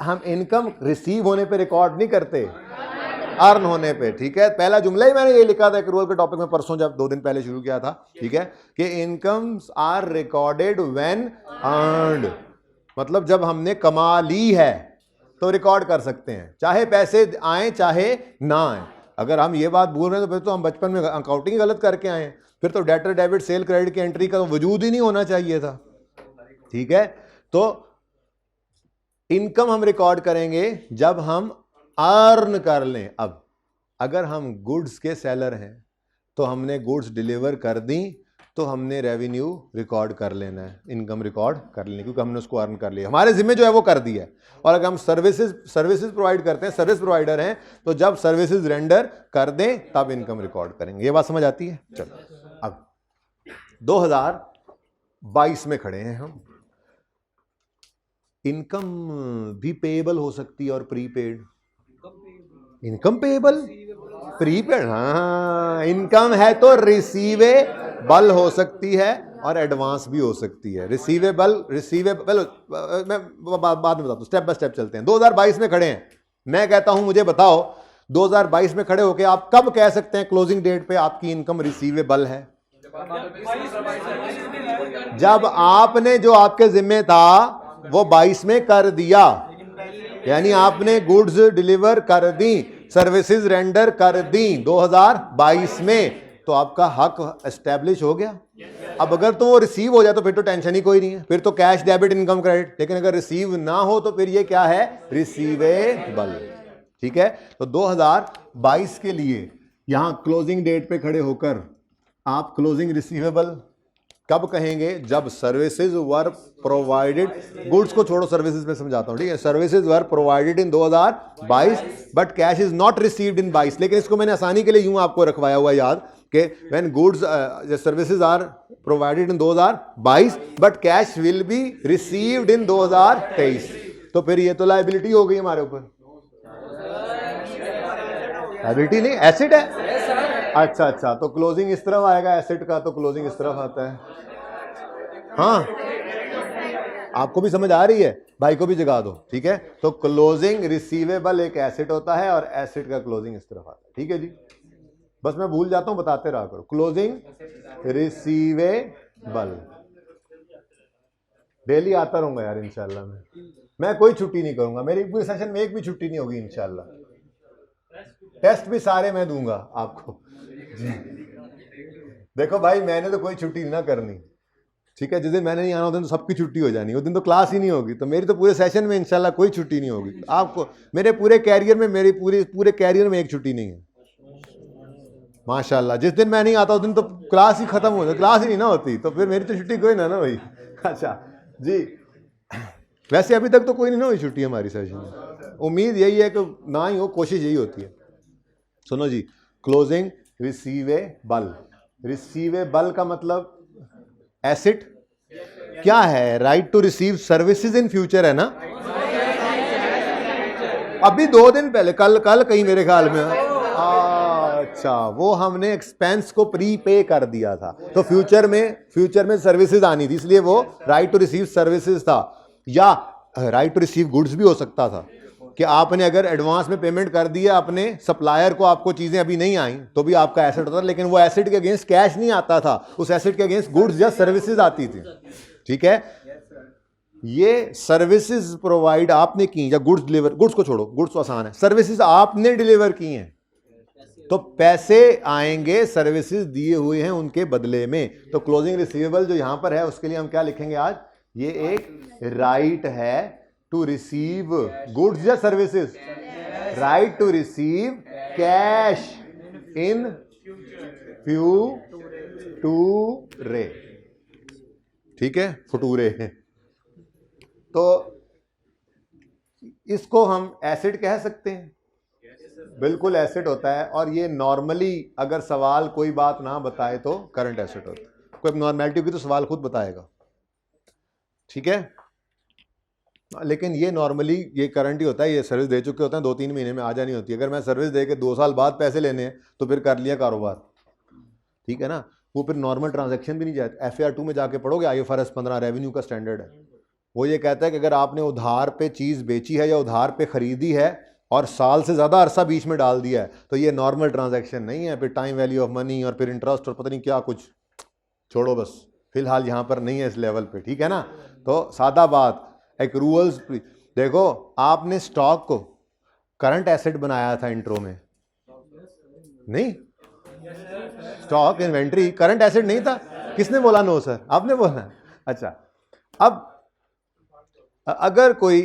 हम इनकम रिसीव होने पे रिकॉर्ड नहीं करते, अर्न होने पे। ठीक है, पहला जुमला ही मैंने ये लिखा था एक्रूअल के टॉपिक में परसों, जब 2 दिन पहले शुरू किया था। ठीक है, कि incomes are recorded when earned, मतलब जब हमने कमा ली है तो रिकॉर्ड कर सकते हैं, चाहे पैसे आए चाहे ना आए। अगर हम ये बात भूल रहे हैं तो फिर तो हम बचपन में अकाउंटिंग गलत करके आए, फिर तो डेटर डेबिट सेल क्रेडिट की एंट्री का तो वजूद ही नहीं होना चाहिए था। ठीक है, तो इनकम हम रिकॉर्ड करेंगे जब हम अर्न कर लें। अब अगर हम गुड्स के सेलर हैं तो हमने गुड्स डिलीवर कर दी तो हमने रेवेन्यू रिकॉर्ड कर लेना है, इनकम रिकॉर्ड कर लेनी, क्योंकि हमने उसको अर्न कर लिया, हमारे जिम्मे जो है वो कर दिया है। और अगर हम सर्विसेज प्रोवाइड करते हैं, सर्विस प्रोवाइडर हैं, तो जब सर्विसेज रेंडर कर दें तब इनकम रिकॉर्ड करेंगे। ये बात समझ आती है? चलो, अब 2022 में खड़े हैं हम। इनकम भी पेएबल हो सकती है और प्रीपेड। इनकम पेएबल, प्रीपेड, हाँ, इनकम है तो रिसीवेबल हो सकती है और एडवांस भी हो सकती है। रिसीवेबल मैं बाद में बताता हूँ, स्टेप बाय स्टेप चलते हैं। 2022 में खड़े हैं, मैं कहता हूं मुझे बताओ 2022 में खड़े होके आप कब कह सकते हैं क्लोजिंग डेट पे आपकी इनकम रिसीवेबल है? जब आपने जो आपके जिम्मे था वो 22 में कर दिया, यानी आपने गुड्स डिलीवर कर दी, सर्विसेज रेंडर कर दी 2022 में, तो आपका हक एस्टेब्लिश हो गया। अब अगर तो वो रिसीव हो जाए तो फिर तो टेंशन ही कोई नहीं है, फिर तो कैश डेबिट इनकम क्रेडिट। लेकिन अगर रिसीव ना हो तो फिर ये क्या है, रिसीवेबल। ठीक है, तो 2022 के लिए यहां क्लोजिंग डेट पे खड़े होकर आप क्लोजिंग रिसीवेबल कब कहेंगे, जब सर्विसेज वर प्रोवाइडेड, गुड्स को छोड़ो सर्विसेज में समझाता हूं, ठीक है। Services were provided in 2022 but cash is not received in 22। लेकिन इसको मैंने आसानी के लिए यूं आपको रखवाया हुआ याद कि when goods services are provided in 2022 but cash will be received in 2023, तो फिर ये तो लायबिलिटी हो गई हमारे ऊपर। लायबिलिटी नहीं, एसेट है। अच्छा अच्छा, तो क्लोजिंग इस तरफ आएगा एसेट का, तो क्लोजिंग इस तरफ आता है। हाँ, आपको भी समझ आ रही है, भाई को भी जगा दो, ठीक है। तो क्लोजिंग रिसीवेबल एक एसेट होता है और एसेट का क्लोजिंग इस तरफ आता है, ठीक है जी। बस मैं भूल जाता हूं, बताते रहा करो। क्लोजिंग रिसीवेबल डेली आता रहूंगा यार इंशाल्लाह। मैं कोई छुट्टी नहीं करूंगा, मेरी पूरे सेशन में एक भी छुट्टी नहीं होगी इंशाल्लाह। टेस्ट भी सारे मैं दूंगा आपको जी। देखो भाई, मैंने तो कोई छुट्टी ना करनी, ठीक है। जिस दिन मैंने नहीं आना उस दिन तो सबकी छुट्टी हो जानी, उस दिन तो क्लास ही नहीं होगी। तो मेरी तो पूरे सेशन में इंशाल्लाह कोई छुट्टी नहीं होगी आपको। मेरे पूरे कैरियर में, मेरी पूरे कैरियर में एक छुट्टी नहीं है माशाल्लाह। जिस दिन मैं नहीं आता उस दिन तो क्लास ही खत्म हो जाती, क्लास ही नहीं ना होती, तो फिर मेरी तो छुट्टी कोई ना भाई। अच्छा जी, वैसे अभी तक तो कोई नहीं ना हुई छुट्टी हमारी सेशन में। उम्मीद यही है कि ना ही हो, कोशिश यही होती है। सुनो जी, क्लोजिंग रिसीवेबल, रिसीवेबल का मतलब एसेट क्या है, right to receive services in future है ना। अभी 2 दिन पहले, कल कहीं मेरे ख्याल में, अच्छा वो हमने एक्सपेंस को प्री पे कर दिया था, तो फ्यूचर में सर्विसेज आनी थी, इसलिए वो राइट टू रिसीव सर्विसेज था। या राइट टू रिसीव गुड्स भी हो सकता था कि आपने अगर एडवांस में पेमेंट कर दिया अपने सप्लायर को, आपको चीजें अभी नहीं आई, तो भी आपका एसेट होता था। लेकिन वो एसेट के अगेंस्ट कैश नहीं आता था, उस एसेट के अगेंस्ट गुड्स या सर्विसेज आती थी, ठीक है। ये सर्विसेज प्रोवाइड आपने की या गुड्स डिलीवर, गुड्स को छोड़ो, गुड्स तो आसान है, सर्विसेज आपने डिलीवर की हैं तो पैसे आएंगे, सर्विसेज दिए हुए हैं उनके बदले में। तो क्लोजिंग रिसीवेबल जो यहां पर है उसके लिए हम क्या लिखेंगे आज, ये एक राइट है टू रिसीव गुड्स या services, right to receive cash in future, ठीक है, फटूरे। तो इसको हम एसेट कह सकते हैं, बिल्कुल एसेट होता है। और ये नॉर्मली अगर सवाल कोई बात ना बताए तो करंट एसेट होता है। कोई नॉर्मेलिटी होगी तो सवाल खुद बताएगा, ठीक है। लेकिन ये नॉर्मली ये करंट ही होता है, ये सर्विस दे चुके होते हैं, 2-3 महीने में आ जानी होती है। अगर मैं सर्विस दे के 2 साल बाद पैसे लेने हैं तो फिर कर लिया कारोबार, ठीक है ना। वो फिर नॉर्मल ट्रांजैक्शन भी नहीं जाता। FAR 2 में जाके पढ़ोगे, IFRS 15 रेवेन्यू का स्टैंडर्ड है, वो ये कहता है कि अगर आपने उधार पे चीज़ बेची है या उधार पे खरीदी है और साल से ज़्यादा अरसा बीच में डाल दिया है तो ये नॉर्मल ट्रांजैक्शन नहीं है। फिर टाइम वैल्यू ऑफ मनी और फिर इंटरेस्ट और पता नहीं क्या कुछ, छोड़ो बस, फिलहाल यहाँ पर नहीं है इस लेवल पे, ठीक है ना। तो सादा बात, एक्रूअल्स। देखो, आपने स्टॉक को करंट एसेट बनाया था इंट्रो में, नहीं, स्टॉक इन्वेंट्री करंट एसेट नहीं था। किसने बोला नो सर, आपने बोला। अच्छा, अब अगर कोई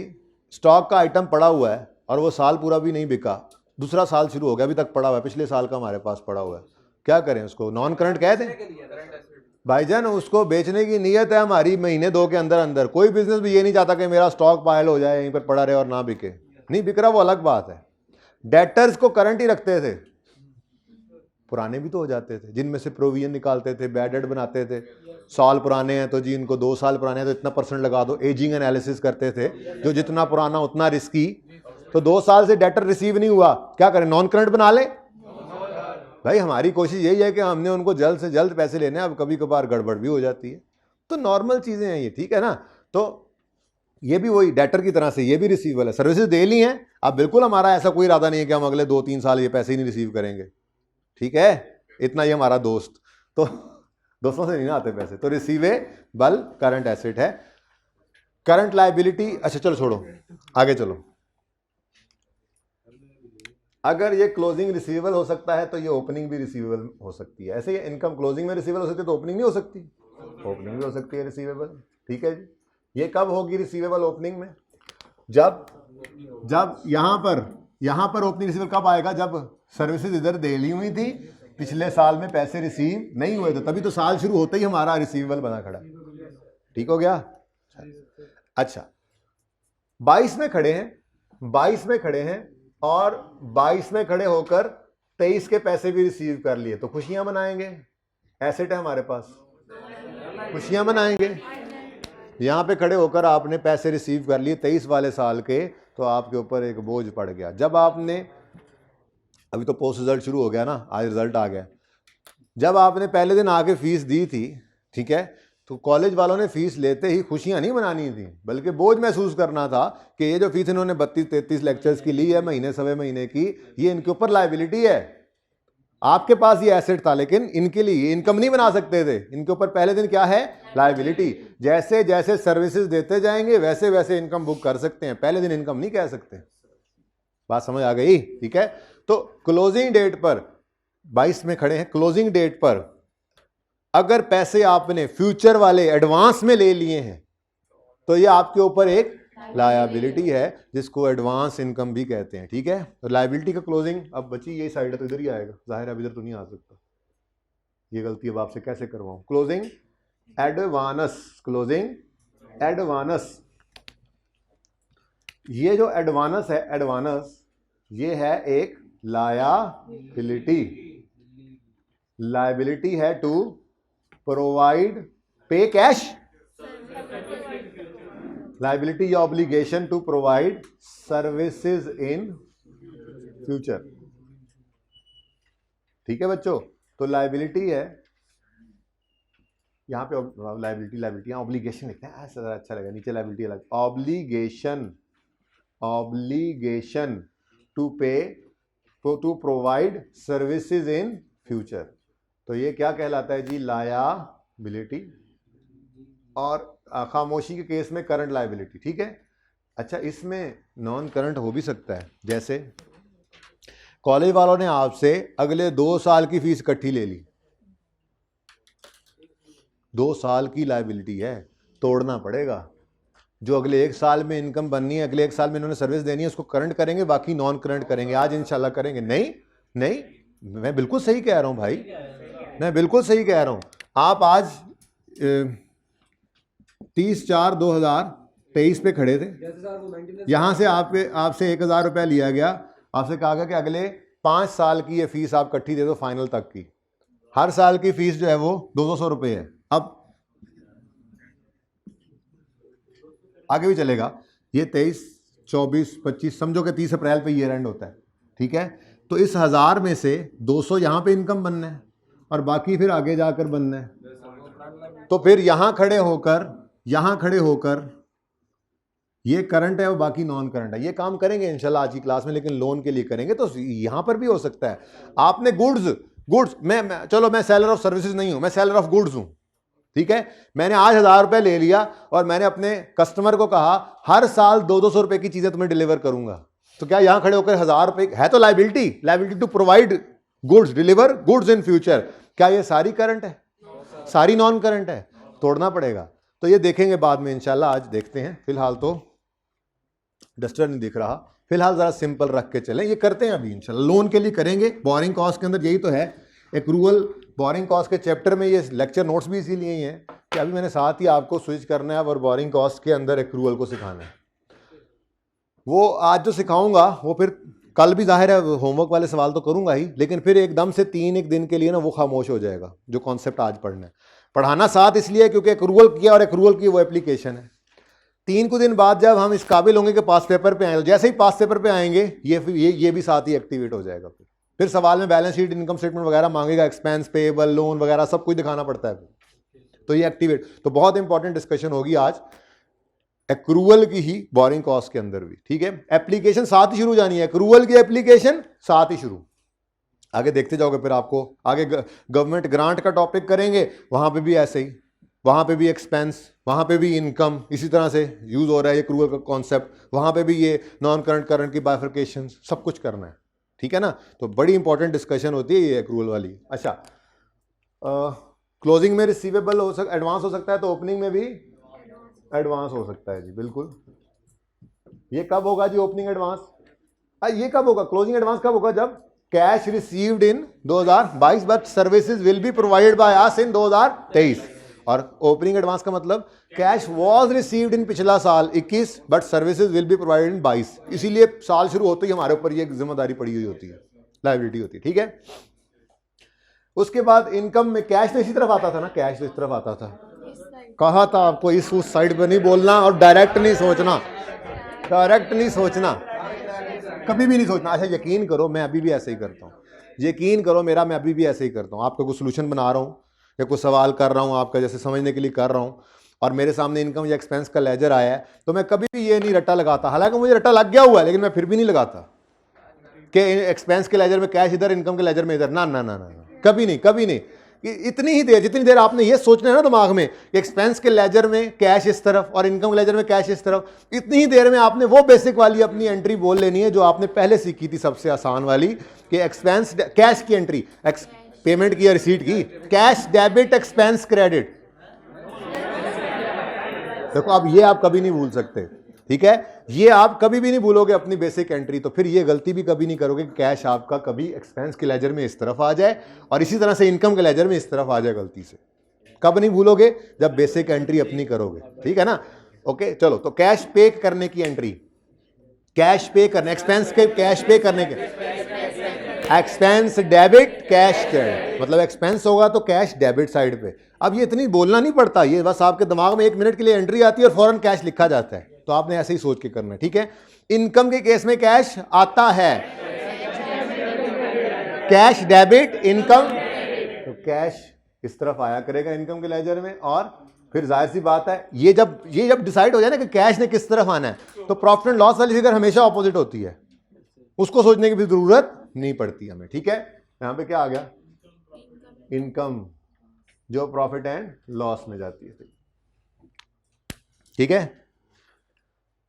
स्टॉक का आइटम पड़ा हुआ है और वो साल पूरा भी नहीं बिका, दूसरा साल शुरू हो गया, अभी तक पड़ा हुआ है, पिछले साल का हमारे पास पड़ा हुआ है, क्या करें, उसको नॉन करंट कह दें भाईजान। उसको बेचने की नीयत है हमारी महीने 2 के अंदर अंदर। कोई बिजनेस भी ये नहीं चाहता कि मेरा स्टॉक पायल हो जाए, यहीं पर पड़ा रहे और ना बिके। नहीं बिक रहा वो अलग बात है। डेटर्स को करंट ही रखते थे, पुराने भी तो हो जाते थे, जिनमें से प्रोविजन निकालते थे, बैड डेट बनाते थे। साल पुराने हैं तो जी इनको 2 साल पुराने हैं तो इतना % लगा दो, एजिंग एनालिसिस करते थे, जो जितना पुराना उतना रिस्की। तो 2 साल से डेटर रिसीव नहीं हुआ, क्या करें, नॉन करंट बना ले। भाई हमारी कोशिश यही है कि हमने उनको जल्द से जल्द पैसे लेने हैं। अब कभी कभार गड़बड़ भी हो जाती है, तो नॉर्मल चीजें हैं ये, ठीक है ना। तो ये भी वही डेटर की तरह से ये भी रिसीवेबल है, सर्विसेज दे ली हैं। अब बिल्कुल हमारा ऐसा कोई इरादा नहीं है कि हम अगले 2-3 साल ये पैसे ही नहीं रिसीव करेंगे, ठीक है, इतना ही हमारा दोस्त, तो दोस्तों से नहीं ना आते पैसे। तो रिसीवेबल करंट एसेट है। करंट लायबिलिटी, अच्छा चलो छोड़ो, आगे चलो। अगर ये क्लोजिंग रिसीवेबल हो सकता है तो ये ओपनिंग भी रिसीवेबल हो सकती है। ऐसे ये इनकम क्लोजिंग में रिसीवेबल हो सकती है तो ओपनिंग नहीं हो सकती। ओपनिंग भी हो सकती है रिसीवेबल, ठीक है जी। ये कब होगी रिसीवेबल ओपनिंग में? जब यहाँ पर ओपनिंग रिसीवेबल कब आएगा? जब सर्विसेज इधर दे ली हुई थी, पिछले साल में पैसे रिसीव नहीं हुए थे, तभी तो साल शुरू होते ही हमारा रिसीवेबल बना खड़ा। ठीक हो गया? अच्छा, 22 में खड़े हैं और 22 में खड़े होकर 23 के पैसे भी रिसीव कर लिए, तो खुशियां मनाएंगे। एसेट है हमारे पास, खुशियां मनाएंगे। यहां पे खड़े होकर आपने पैसे रिसीव कर लिए 23 वाले साल के, तो आपके ऊपर एक बोझ पड़ गया। जब आपने, अभी तो पोस्ट रिजल्ट शुरू हो गया ना, आज रिजल्ट आ गया, जब आपने पहले दिन आके फीस दी थी, ठीक है, तो कॉलेज वालों ने फीस लेते ही खुशियां नहीं मनानी थी, बल्कि बोझ महसूस करना था कि ये जो फीस इन्होंने 32-33 लेक्चर्स की ली है, महीने सवे महीने की, ये इनके ऊपर लायबिलिटी है। आपके पास ये एसेट था, लेकिन इनके लिए इनकम नहीं बना सकते थे, इनके ऊपर पहले दिन क्या है? लायबिलिटी। जैसे जैसे सर्विसेज देते जाएंगे वैसे वैसे इनकम बुक कर सकते हैं, पहले दिन इनकम नहीं कह सकते। बात समझ आ गई? ठीक है। तो क्लोजिंग डेट पर 22 में खड़े हैं, क्लोजिंग डेट पर अगर पैसे आपने फ्यूचर वाले एडवांस में ले लिए हैं, तो ये आपके ऊपर एक लायबिलिटी है, जिसको एडवांस इनकम भी कहते हैं। ठीक है, तो लायबिलिटी का क्लोजिंग, अब बची ये साइड है तो इधर ही आएगा, जाहिर है अब इधर तो नहीं आ सकता, ये गलती अब आपसे कैसे करवाऊं। क्लोजिंग एडवांस, ये जो एडवांस है, ये है एक लायबिलिटी है to provide pay cash, liability या obligation to provide services in future. ठीक है बच्चों, तो लायबिलिटी है, यहां पे लायबिलिटी ऑब्लिगेशन लिखते हैं, ऐसा अच्छा लगेगा, नीचे लायबिलिटी अलग, obligation to pay to provide services in future. तो ये क्या कहलाता है जी? लायबिलिटी। और खामोशी के केस में करंट लायबिलिटी। ठीक है। अच्छा, इसमें नॉन करंट हो भी सकता है, जैसे कॉलेज वालों ने आपसे अगले 2 साल की फीस इकट्ठी ले ली, 2 साल की लायबिलिटी है, तोड़ना पड़ेगा। जो अगले 1 साल में इनकम बननी है, अगले 1 साल में इन्होंने सर्विस देनी है, उसको करंट करेंगे, बाकी नॉन करंट करेंगे। आज इंशाल्लाह करेंगे। नहीं, मैं बिल्कुल सही कह रहा हूं भाई, मैं बिल्कुल सही कह रहा हूं। आप आज 30/4/2023 पे खड़े थे, यहां से आपसे 1000 रुपया लिया गया, आपसे कहा गया कि अगले 5 साल की ये फीस आप इकट्ठी दे दो, फाइनल तक की। हर साल की फीस जो है वो 200 रुपये है। अब आगे भी चलेगा, ये 23, 24, 25, समझो कि 30 अप्रैल पे ईयर एंड होता है। ठीक है, तो इस 1000 में से 200 यहाँ पे इनकम बनना है और बाकी फिर आगे जाकर बनना है। तो फिर यहाँ खड़े होकर ये करंट है और बाकी नॉन करंट है। ये काम करेंगे इंशाल्लाह आज की क्लास में, लेकिन लोन के लिए करेंगे। तो यहाँ पर भी हो सकता है आपने गुड्स चलो मैं सेलर ऑफ सर्विसेज नहीं हूं, मैं सेलर ऑफ गुड्स हूं। ठीक है, मैंने आज 1000 रुपए ले लिया और मैंने अपने कस्टमर को कहा हर साल 200 रुपए की चीजें तुम्हें डिलीवर करूंगा। तो क्या यहां खड़े होकर 1000 रुपए है तो liability to provide goods, deliver goods in future. क्या ये सारी करंट है? सारी नॉन करंट है, तोड़ना पड़ेगा। तो ये देखेंगे बाद में इंशाल्लाह, आज देखते हैं। फिलहाल तो डस्टर नहीं दिख रहा, फिलहाल जरा सिंपल रख के चलें। ये करते हैं अभी इंशाल्लाह, लोन के लिए करेंगे। बोरिंग कॉस्ट के अंदर यही तो है, एक्रूअल बोरिंग कॉस्ट के चैप्टर में ये लेक्चर नोट्स भी इसीलिए ही हैं कि अभी मैंने साथ ही आपको स्विच करना है और बोरिंग कॉस्ट के अंदर एक्रूअल को सिखाना है। वो आज जो सिखाऊंगा वो फिर कल भी जाहिर है होमवर्क वाले सवाल तो करूंगा ही, लेकिन फिर एकदम से 3 दिन के लिए ना वो खामोश हो जाएगा जो कॉन्सेप्ट आज पढ़ना है। पढ़ाना साथ इसलिए क्योंकि एक्रूअल किया और एक्रूअल की वो एप्लीकेशन है। 3 दिन बाद जब हम इस काबिल होंगे कि पास पेपर पे आए, जैसे ही पास पेपर पे आएंगे ये भी साथ ही एक्टिवेट हो जाएगा। फिर सवाल में बैलेंस शीट, इनकम स्टेटमेंट वगैरह मांगेगा, एक्सपेंस, पेबल, लोन वगैरह सब कुछ दिखाना पड़ता है, तो ये एक्टिवेट। तो बहुत इंपॉर्टेंट डिस्कशन होगी आज एक्रूअल की ही बोरिंग कॉस्ट के अंदर भी। ठीक है, एप्लीकेशन साथ ही शुरू जानी है, एक्रूअल की एप्लीकेशन साथ ही शुरू। आगे देखते जाओगे, फिर आपको आगे गवर्नमेंट ग्रांट का टॉपिक करेंगे, वहां पे भी ऐसे ही, वहां पे भी एक्सपेंस, वहां पे भी इनकम, इसी तरह से यूज हो रहा है एक्रूअल का कॉन्सेप्ट। वहां पे भी ये नॉन करंट करंट की बाइफर्केशन सब कुछ करना है। ठीक है ना, तो बड़ी इंपॉर्टेंट डिस्कशन होती है ये एक्रूअल वाली। अच्छा, क्लोजिंग में रिसीवेबल हो सकता, एडवांस हो सकता है, तो ओपनिंग में भी एडवांस हो सकता है जी, बिल्कुल। ये कब होगा जी ओपनिंग एडवांस? ये कब होगा क्लोजिंग एडवांस? कब होगा? जब cash received in 2022 but services will be provided by us in 2023। और ओपनिंग एडवांस का मतलब कैश वाज रिसीव्ड इन पिछला साल 21 but services will be provided in 22। इसीलिए साल शुरू होते ही हमारे ऊपर ये जिम्मेदारी पड़ी हुई होती है, लायबिलिटी होती है, ठीक है। उसके बाद इनकम में कैश तो इसी तरफ आता था ना, कैश तो इस तरफ आता था। कहा था आपको इस उस साइड पर नहीं बोलना और डायरेक्ट नहीं सोचना, डायरेक्ट नहीं सोचना, कभी भी नहीं सोचना। अच्छा यकीन करो मैं अभी भी ऐसे ही करता हूँ, यकीन करो मेरा, मैं अभी भी ऐसे ही करता हूँ। आपका कुछ सोल्यूशन बना रहा हूँ या कुछ सवाल कर रहा हूँ आपका जैसे समझने के लिए कर रहा हूँ, और मेरे सामने इनकम या एक्सपेंस का लेजर आया है, तो मैं कभी भी ये नहीं रट्टा लगाता। हालांकि मुझे रट्टा लग गया हुआ है, लेकिन मैं फिर भी नहीं लगाता कि एक्सपेंस के लेजर में कैश इधर, इनकम के लेजर में इधर। ना ना ना ना, कभी नहीं, कभी नहीं। इतनी ही देर, जितनी देर आपने ये सोचना है ना दिमाग में, एक्सपेंस के लेजर में कैश इस तरफ और इनकम के लेजर में कैश इस तरफ, इतनी ही देर में आपने वो बेसिक वाली अपनी एंट्री बोल लेनी है जो आपने पहले सीखी थी, सबसे आसान वाली, कि एक्सपेंस कैश की एंट्री, पेमेंट की या रिसीट की, कैश डेबिट एक्सपेंस क्रेडिट। देखो अब ये आप कभी नहीं भूल सकते, ठीक है, ये आप कभी भी नहीं भूलोगे अपनी बेसिक एंट्री। तो फिर ये गलती भी कभी नहीं करोगे कि कैश आपका कभी एक्सपेंस के लेजर में इस तरफ आ जाए और इसी तरह से इनकम के लेजर में इस तरफ आ जाए, गलती से कब नहीं भूलोगे? जब बेसिक एंट्री अपनी करोगे, ठीक है ना। ओके चलो, तो कैश पे करने की एंट्री, कैश पे करने, एक्सपेंस के कैश पे करने के, एक्सपेंस डेबिट कैश क्रेडिट, मतलब एक्सपेंस होगा तो कैश डेबिट साइड पे। अब ये इतनी बोलना नहीं पड़ता, ये बस आपके दिमाग में 1 मिनट के लिए एंट्री आती है और फौरन कैश लिखा जाता है, तो आपने ऐसे ही सोच के करना है, ठीक है। इनकम के केस में कैश आता है, कैश डेबिट इनकम, तो कैश इस तरफ आया करेगा इनकम के लेजर में। और फिर जाहिर सी बात है ये जब डिसाइड हो जाए ना कि कैश ने किस तरफ आना है, तो प्रॉफिट एंड लॉस वाली फिगर हमेशा ऑपोजिट होती है, उसको सोचने की भी जरूरत नहीं पड़ती हमें, ठीक है। यहां पे क्या आ गया? इनकम, जो प्रॉफिट एंड लॉस में जाती है, ठीक है।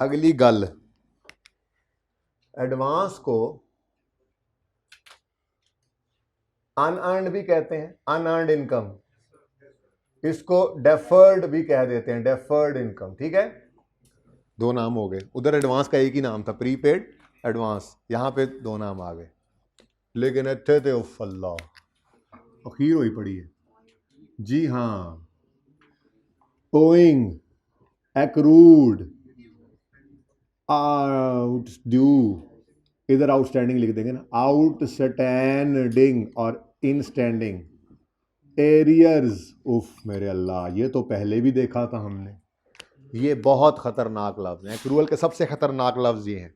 अगली गल, एडवांस को अनअर्न्ड भी कहते हैं, अनअर्न्ड इनकम, इसको डेफर्ड भी कह देते हैं, डेफर्ड इनकम, ठीक है। दो नाम हो गए, उधर एडवांस का एक ही नाम था, प्रीपेड एडवांस, यहां पे दो नाम आ गए, लेकिन अच्छे थे अल्लाह, अखीर हुई पड़ी है जी। हाँ, ओइंग, एक्रूड, आउट ड्यू, इधर आउटस्टैंडिंग लिख देंगे ना, आउटस्टैंडिंग और इनस्टैंडिंग, एरियर्स, उफ मेरे अल्लाह, ये तो पहले भी देखा था हमने, ये बहुत खतरनाक लफ्ज है, एक्रूअल के सबसे खतरनाक लफ्ज ये हैं।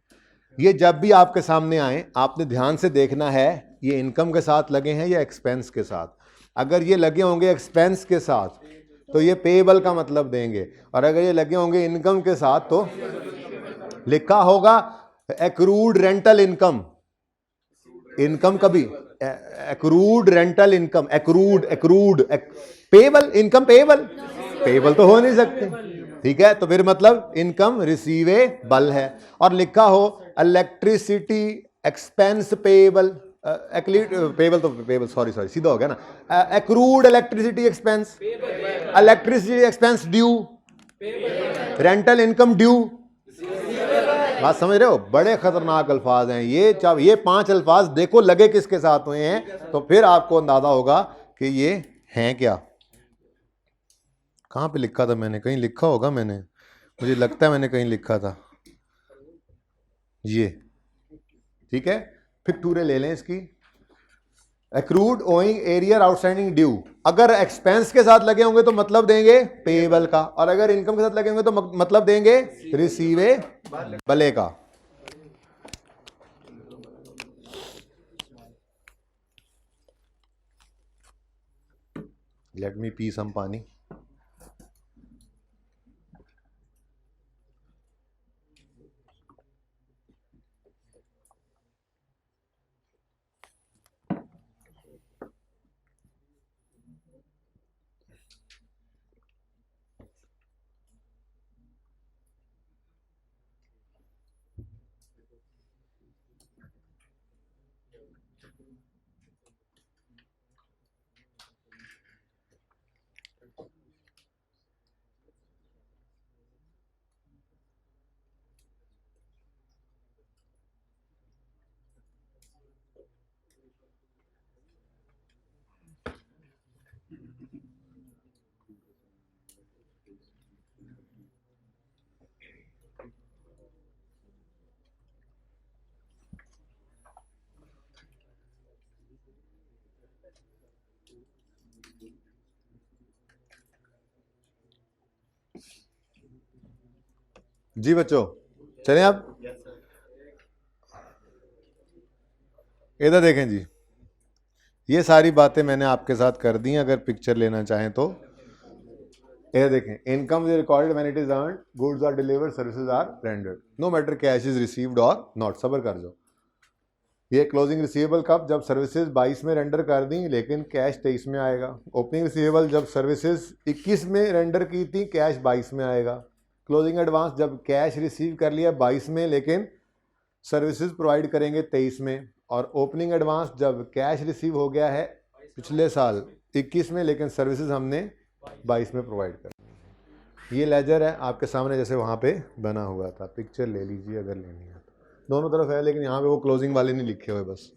ये जब भी आपके सामने आए आपने ध्यान से देखना है ये इनकम के साथ लगे हैं या एक्सपेंस के साथ। अगर ये लगे होंगे एक्सपेंस के साथ तो ये पेएबल का मतलब देंगे, और अगर ये लगे होंगे इनकम के साथ तो लिखा होगा एक्रूड रेंटल इनकम। इनकम कभी accrued rental income, accrued accrued payable income, payable payable तो हो नहीं सकते, ठीक है। तो फिर मतलब इनकम रिसीवेबल है, और लिखा हो इलेक्ट्रिसिटी एक्सपेंस पेएबल, पेएबल तो पेएबल, सॉरी सीधा हो गया ना, accrued electricity expense, electricity expense due, rental income due. बात समझ रहे हो? बड़े खतरनाक अल्फाज हैं ये 5 अल्फाज देखो लगे किसके साथ हुए हैं, तो फिर आपको अंदाजा होगा कि ये हैं क्या। कहां पे लिखा था मैंने? कहीं लिखा होगा मैंने, मुझे लगता है मैंने कहीं लिखा था ये, ठीक है। फिक्टूरे ले लें इसकी, accrued, owing, arrear, outstanding, due. अगर एक्सपेंस के साथ लगे होंगे तो मतलब देंगे पेएबल का, और अगर इनकम के साथ लगे होंगे तो मतलब देंगे रिसीवेबल का। लेट मी पी सम पानी। जी बच्चों, चलें आप इधर देखें जी, ये सारी बातें मैंने आपके साथ कर दी हैं। अगर पिक्चर लेना चाहें तो ये देखें, income is recorded when it is earned, goods are delivered, services are rendered, no matter cash is received और नॉट। सबर कर जाओ। ये क्लोजिंग रिसीवेबल कब, जब सर्विसेज 22 में रेंडर कर दी लेकिन कैश 23 में आएगा। ओपनिंग रिसीवेबल जब सर्विसेज 21 में रेंडर की थी, कैश 22 में आएगा। क्लोजिंग एडवांस जब कैश रिसीव कर लिया 22 में लेकिन सर्विसेज प्रोवाइड करेंगे 23 में। और ओपनिंग एडवांस जब कैश रिसीव हो गया है पिछले साल 21 में लेकिन सर्विसेज हमने 22 में प्रोवाइड कर। ये लेजर है आपके सामने जैसे वहाँ पे बना हुआ था। पिक्चर ले लीजिए अगर लेनी है तो, दोनों तरफ है लेकिन यहाँ पे वो क्लोजिंग वाले नहीं लिखे हुए बस।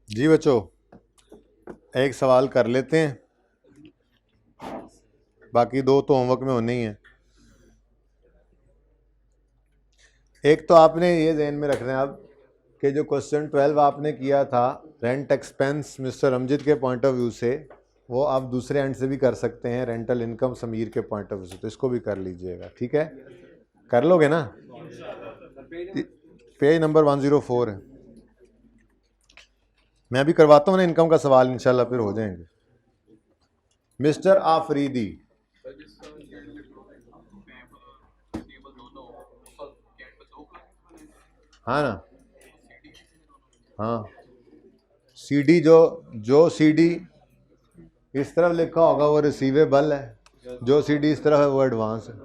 जी बच्चों, एक सवाल कर लेते हैं, बाकी दो तो होमवर्क में होने ही है। एक तो आपने ये ध्यान में रखना है अब कि जो क्वेश्चन 12 आपने किया था रेंट एक्सपेंस मिस्टर अमजिद के पॉइंट ऑफ व्यू से, वो आप दूसरे एंड से भी कर सकते हैं रेंटल इनकम समीर के पॉइंट ऑफ व्यू से, तो इसको भी कर लीजिएगा। ठीक है, कर लोगे ना? पेज नंबर 104 है। मैं भी करवाता हूँ ना इनकम का सवाल, इंशाल्लाह फिर हो जाएंगे। मिस्टर आफरीदी, हाँ ना, हाँ सीडी जो सीडी इस तरफ लिखा होगा वो रिसीवेबल है, जो सीडी इस तरफ है वो एडवांस है।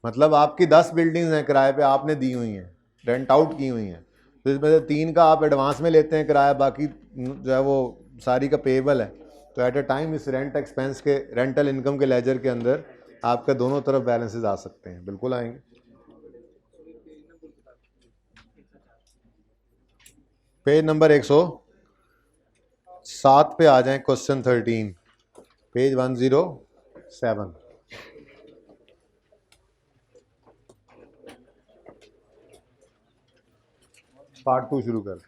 मतलब आपकी 10 बिल्डिंग्स हैं किराए पे आपने दी हुई हैं, रेंट आउट की हुई हैं, तो इसमें से 3 का आप एडवांस में लेते हैं किराया, बाकी जो है वो सारी का पेएबल है। तो एट अ टाइम इस रेंट एक्सपेंस के रेंटल इनकम के लेजर के अंदर आपके दोनों तरफ बैलेंसेस आ सकते हैं, बिल्कुल आएंगे। पेज नंबर 107 पे आ जाएं, क्वेश्चन 13, पेज 107, पार्ट 2 शुरू कर।